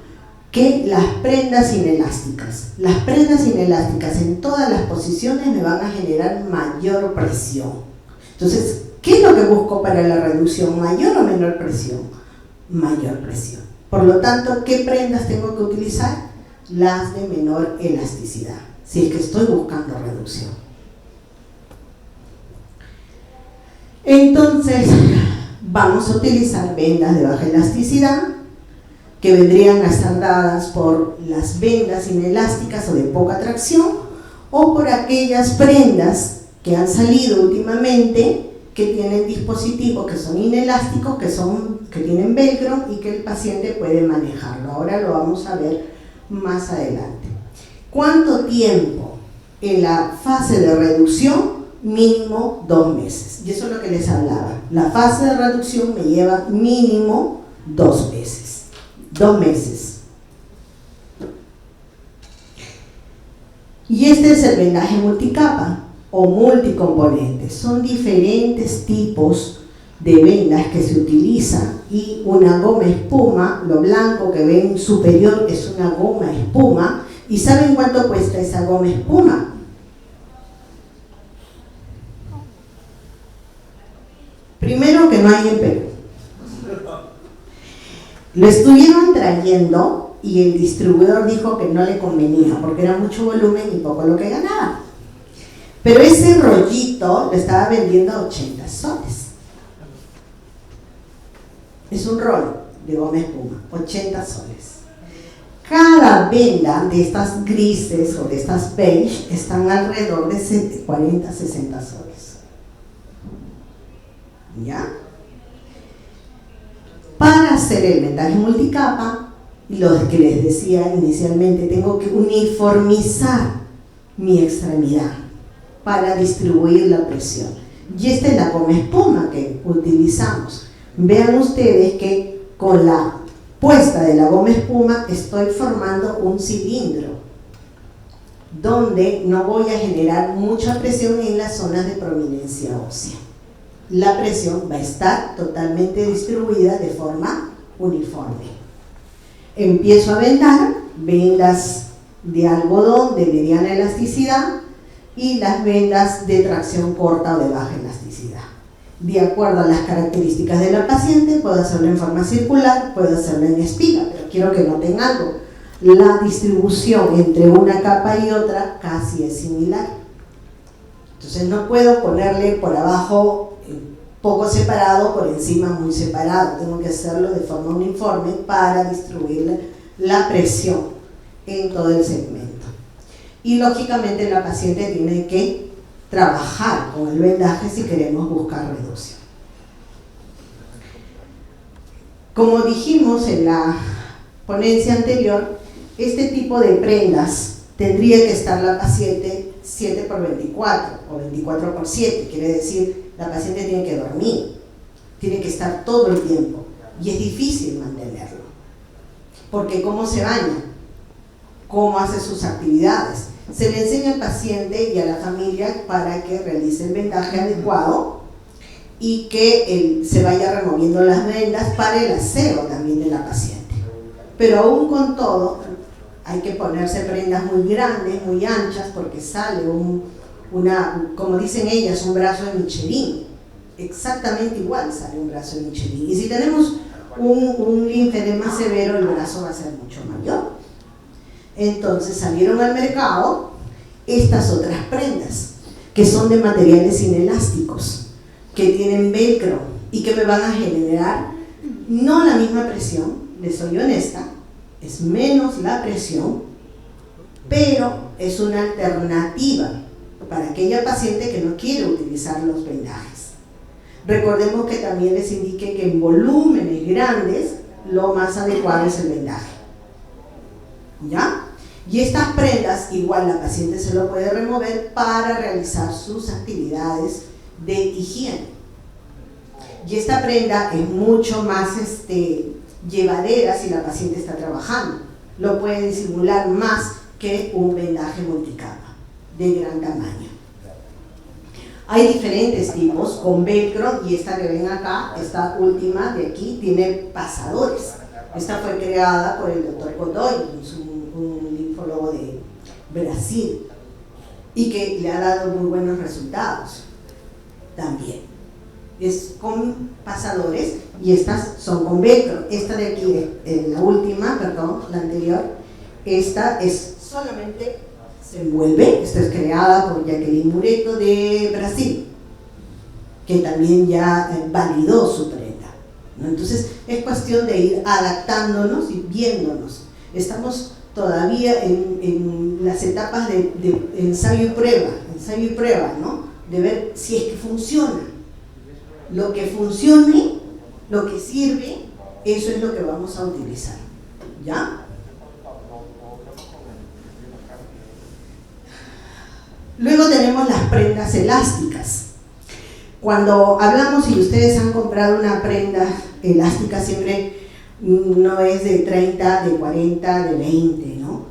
que las prendas inelásticas. Las prendas inelásticas en todas las posiciones me van a generar mayor presión. Entonces, ¿qué es lo que busco para la reducción? ¿Mayor o menor presión? Mayor presión. Por lo tanto, ¿qué prendas tengo que utilizar? Las de menor elasticidad, si es que estoy buscando reducción. Entonces, vamos a utilizar vendas de baja elasticidad, que vendrían a estar dadas por las vendas inelásticas o de poca tracción, o por aquellas prendas que han salido últimamente, que tienen dispositivos que son inelásticos, que tienen velcro y que el paciente puede manejarlo. Ahora lo vamos a ver más adelante. ¿Cuánto tiempo? En la fase de reducción, mínimo 2 meses. Y eso es lo que les hablaba. La fase de reducción me lleva mínimo 2 meses. 2 meses. Y este es el vendaje multicapa o multicomponente. Son diferentes tipos de vendas que se utilizan, y una goma espuma, lo blanco que ven superior es una goma espuma. ¿Y saben cuánto cuesta esa goma espuma? Primero, que no hay en Perú. Lo estuvieron trayendo y el distribuidor dijo que no le convenía porque era mucho volumen y poco lo que ganaba. Pero ese rollito lo estaba vendiendo a 80 soles. Es un rollo de goma espuma, 80 soles. Cada venda de estas grises o de estas beige están alrededor de 40, 60 soles. ¿Ya? Para hacer hacer el vendaje multicapa, y lo que les decía inicialmente, tengo que uniformizar mi extremidad para distribuir la presión. Y esta es la goma espuma que utilizamos. Vean ustedes que con la puesta de la goma espuma estoy formando un cilindro donde no voy a generar mucha presión en las zonas de prominencia ósea. La presión va a estar totalmente distribuida de forma uniforme. Empiezo a vendar, vendas de algodón de mediana elasticidad y las vendas de tracción corta o de baja elasticidad. De acuerdo a las características de la paciente, puedo hacerlo en forma circular, puedo hacerlo en espiga, pero quiero que noten algo. La distribución entre una capa y otra casi es similar. Entonces no puedo ponerle por abajo poco separado, por encima muy separado. Tengo que hacerlo de forma uniforme para distribuir la presión en todo el segmento. Y lógicamente la paciente tiene que trabajar con el vendaje si queremos buscar reducción. Como dijimos en la ponencia anterior, este tipo de prendas tendría que estar la paciente 7x24 o 24x7, quiere decir la paciente tiene que dormir, tiene que estar todo el tiempo y es difícil mantenerlo, porque ¿cómo se baña? ¿Cómo hace sus actividades? Se le enseña al paciente y a la familia para que realice el vendaje adecuado y que se vaya removiendo las vendas para el aseo también de la paciente. Pero aún con todo, hay que ponerse prendas muy grandes, muy anchas, porque sale como dicen ellas, un brazo de Michelin. Exactamente igual sale un brazo de Michelin. Y si tenemos un linfedema severo, el brazo va a ser mucho mayor. Entonces salieron al mercado estas otras prendas, que son de materiales inelásticos, que tienen velcro y que me van a generar no la misma presión, les soy honesta, es menos la presión, pero es una alternativa para aquella paciente que no quiere utilizar los vendajes. Recordemos que también les indiqué que en volúmenes grandes lo más adecuado es el vendaje. ¿Ya? Y estas prendas, igual la paciente se lo puede remover para realizar sus actividades de higiene. Y esta prenda es mucho más llevadera si la paciente está trabajando. Lo puede disimular más que un vendaje multicapa de gran tamaño. Hay diferentes tipos con velcro, y esta que ven acá, esta última de aquí, tiene pasadores. Esta fue creada por el doctor Godoy, un linfólogo de Brasil, y que le ha dado muy buenos resultados también. Es con pasadores y estas son con velcro. Esta de aquí, la última, perdón, la anterior, esta es solamente se envuelve. Esta es creada por Jacqueline Mureto de Brasil, que también ya validó su prenda, ¿no? Entonces es cuestión de ir adaptándonos y viéndonos. Estamos todavía en las etapas de ensayo y prueba, ¿no? De ver si es que funciona. Lo que funcione, lo que sirve, eso es lo que vamos a utilizar, ¿ya? Luego tenemos las prendas elásticas. Cuando hablamos, y ustedes han comprado una prenda elástica, siempre no es de 30, de 40, de 20, ¿no?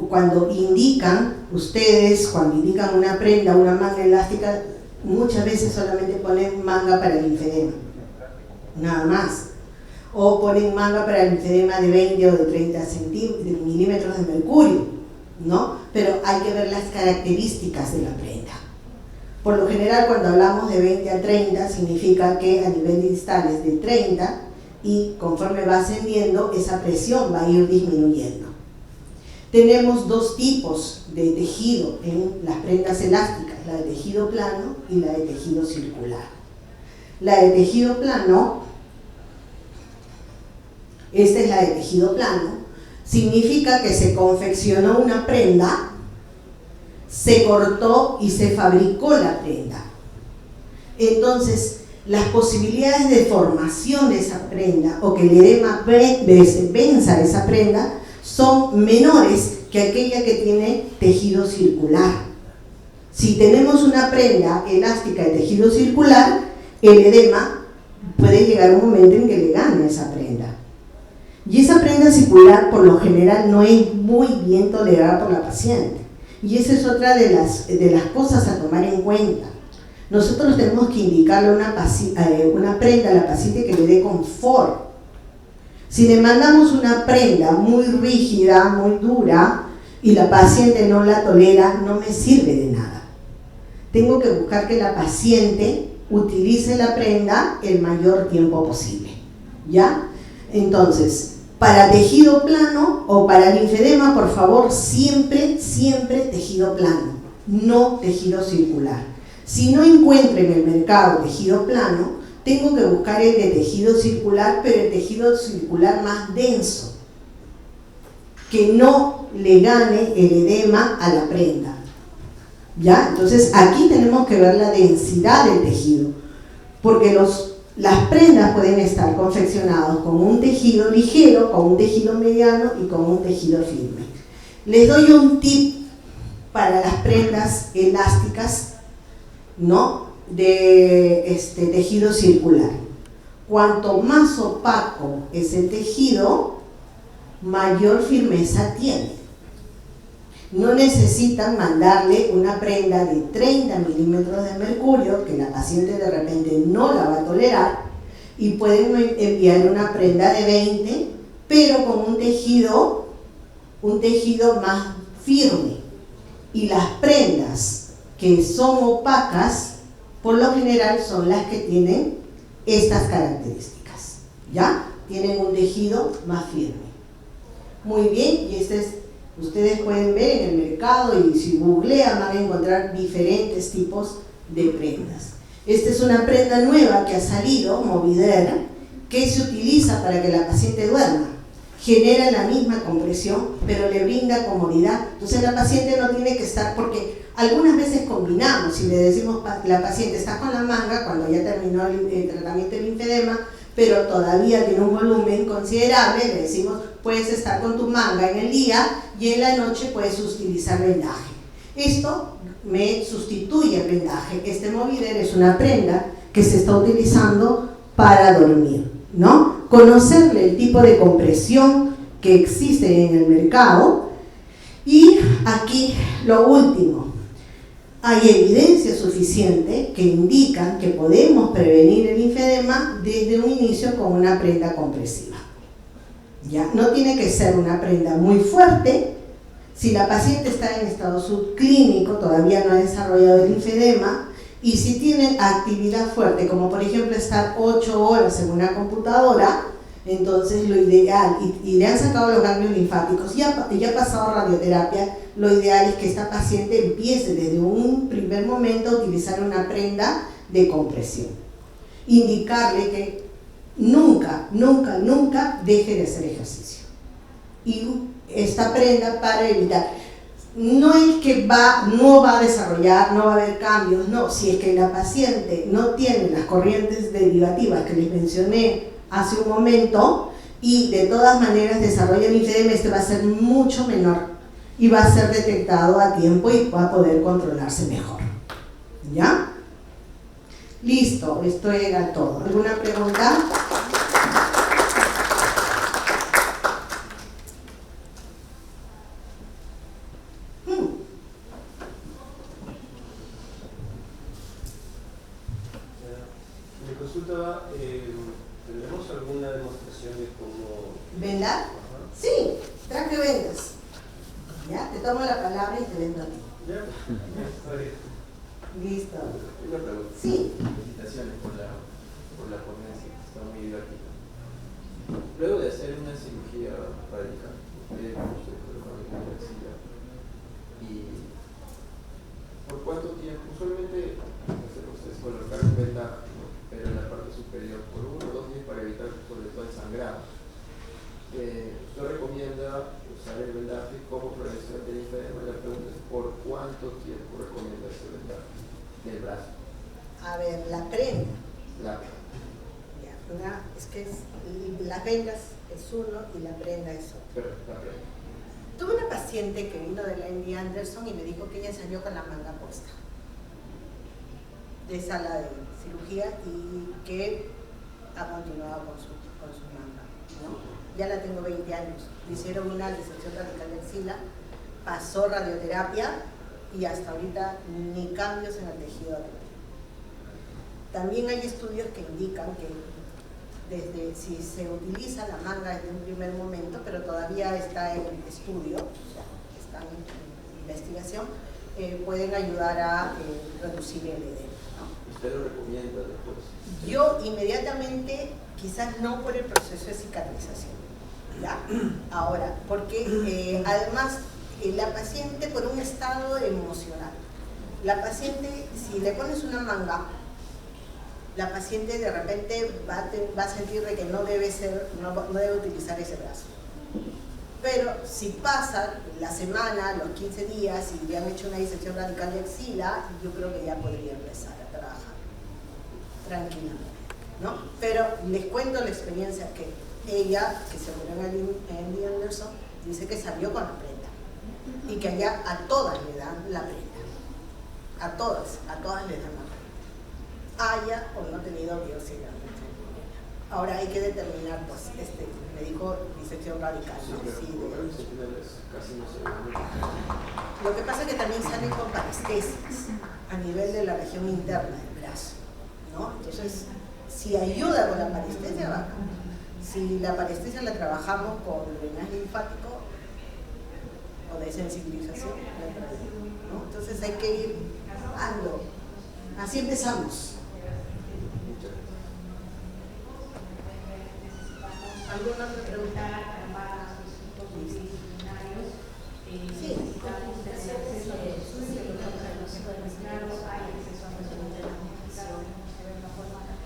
Cuando indican una prenda, una manga elástica, muchas veces solamente ponen manga para el linfedema, nada más. O ponen manga para el linfedema de 20 o de 30 milímetros de mercurio, ¿no? Pero hay que ver las características de la prenda. Por lo general, cuando hablamos de 20 a 30, significa que a nivel distal es de 30, y conforme va ascendiendo, esa presión va a ir disminuyendo. Tenemos dos tipos de tejido en las prendas elásticas, la de tejido plano y la de tejido circular. La de tejido plano, esta es la de tejido plano, significa que se confeccionó una prenda, se cortó y se fabricó la prenda. Entonces, las posibilidades de formación de esa prenda o que el edema venza esa prenda son menores que aquella que tiene tejido circular. Si tenemos una prenda elástica de tejido circular, el edema puede llegar a un momento en que le gane esa prenda. Y esa prenda circular por lo general no es muy bien tolerada por la paciente. Y esa es otra de las cosas a tomar en cuenta. Nosotros tenemos que indicarle una prenda a la paciente que le dé confort. Si le mandamos una prenda muy rígida, muy dura, y la paciente no la tolera, no me sirve de nada. Tengo que buscar que la paciente utilice la prenda el mayor tiempo posible, ¿ya? Entonces, para tejido plano o para linfedema, por favor, siempre tejido plano, no tejido circular. Si no encuentro en el mercado tejido plano, tengo que buscar el de tejido circular, pero el tejido circular más denso, que no le gane el edema a la prenda, ¿ya? Entonces aquí tenemos que ver la densidad del tejido, porque las prendas pueden estar confeccionadas con un tejido ligero, con un tejido mediano y con un tejido firme. Les doy un tip para las prendas elásticas, ¿no?, de tejido circular. Cuanto más opaco es el tejido, mayor firmeza tiene. No necesitan mandarle una prenda de 30 milímetros de mercurio, que la paciente de repente no la va a tolerar, y pueden enviarle una prenda de 20, pero con un tejido más firme. Y las prendas que son opacas, por lo general son las que tienen estas características, ¿ya? Tienen un tejido más firme. Muy bien, y ustedes pueden ver en el mercado, y si googlean van a encontrar diferentes tipos de prendas. Esta es una prenda nueva que ha salido, Movider, que se utiliza para que la paciente duerma. Genera la misma compresión, pero le brinda comodidad. Entonces la paciente no tiene que estar, porque algunas veces combinamos y le decimos a la paciente, está con la manga cuando ya terminó el tratamiento del linfedema, pero todavía tiene un volumen considerable, le decimos, puedes estar con tu manga en el día y en la noche puedes utilizar vendaje. Esto me sustituye el vendaje. Este Movider es una prenda que se está utilizando para dormir, ¿no? Conocerle el tipo de compresión que existe en el mercado. Y aquí lo último, hay evidencia suficiente que indican que podemos prevenir el linfedema desde un inicio con una prenda compresiva. ¿Ya? No tiene que ser una prenda muy fuerte. Si la paciente está en estado subclínico, todavía no ha desarrollado el linfedema, y si tiene actividad fuerte, como por ejemplo estar 8 horas en una computadora, entonces lo ideal, y le han sacado los ganglios linfáticos, ya ha pasado radioterapia, lo ideal es que esta paciente empiece desde un primer momento a utilizar una prenda de compresión. Indicarle que nunca deje de hacer ejercicio. Y esta prenda para evitar, no es que no va a desarrollar, no va a haber cambios, no, si es que la paciente no tiene las corrientes derivativas que les mencioné hace un momento y de todas maneras desarrolla el linfedema, este va a ser mucho menor y va a ser detectado a tiempo y va a poder controlarse mejor. ¿Ya? Listo, esto era todo. ¿Alguna pregunta? Me consultaba, ¿tenemos alguna demostración de cómo... ¿Vendar? Sí, traje vendas. ¿Ya? Te tomo la palabra y te vendo a ti. Ya, está bien. Listo. Una pregunta. Sí. Felicitaciones por la ponencia, está muy divertida. Luego de hacer una cirugía radical, usted colocó una axila, ¿y por cuánto tiempo? Usualmente ustedes colocaron vendaje, ¿no?, pero en la parte superior por 1 o 2 días para evitar sobre todo el sangrado. Usted recomienda usar el vendaje como prevención del linfedema. La pregunta es ¿por cuánto tiempo recomienda ese vendaje del brazo? A ver, la prenda. Es que las vendas es uno y la prenda es otro. Pero la prenda. Tuve una paciente que vino de la MD Anderson y me dijo que ella salió con la manga puesta de sala de cirugía y que ha continuado con su manga, ¿no? Ya la tengo 20 años. Le hicieron una disección radical de axila, pasó radioterapia y hasta ahorita ni cambios en el tejido de la piel. También hay estudios que indican que desde si se utiliza la manga desde un primer momento, pero todavía está en estudio, o sea, está en investigación, pueden ayudar a reducir el edema, ¿no? ¿Usted lo recomienda después? Yo inmediatamente, quizás no por el proceso de cicatrización, ¿ya? Ahora, porque además la paciente por un estado emocional, la paciente, si le pones una manga, la paciente de repente va a sentir de que no debe utilizar ese brazo. Pero si pasa la semana, los 15 días y le han hecho una disección radical de axila, yo creo que ya podría empezar a trabajar tranquilamente, ¿no? Pero les cuento la experiencia que ella, que se murió en MD Anderson, dice que salió con la prenda y que allá a todas le dan la prenda, a todas les dan la prenda, haya o no tenido biopsia. Ahora hay que determinar, pues, me dijo disección radical, ¿no? Sí, casi no se ve. Lo que pasa es que también salen con parestesis a nivel de la región interna del brazo, ¿no? Entonces, si ayuda con la parestesia, bacán. Si la parestesia la trabajamos con drenaje linfático o de sensibilización, ¿no? Entonces hay que ir dando. Así empezamos. ¿Alguna otra pregunta? Sí.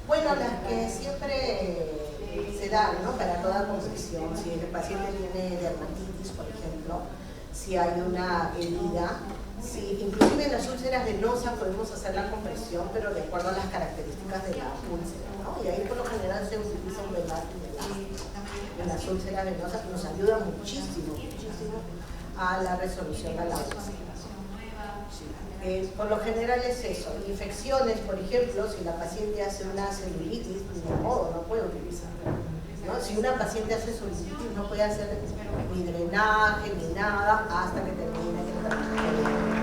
Bueno, las que siempre se dan, ¿no? Para toda compresión, si el paciente tiene dermatitis, por ejemplo, si hay una herida, si inclusive en las úlceras venosas podemos hacer la compresión, pero de acuerdo a las características de la úlcera, ¿no? Y ahí por lo general se utiliza un vendaje en las úlceras venosas, que nos ayuda muchísimo a la resolución de la úlcera. Por lo general es eso. Infecciones, por ejemplo, si la paciente hace una celulitis, de modo no puede utilizar, ¿no? Si una paciente hace celulitis no puede hacer ni drenaje ni nada hasta que termine el tratamiento.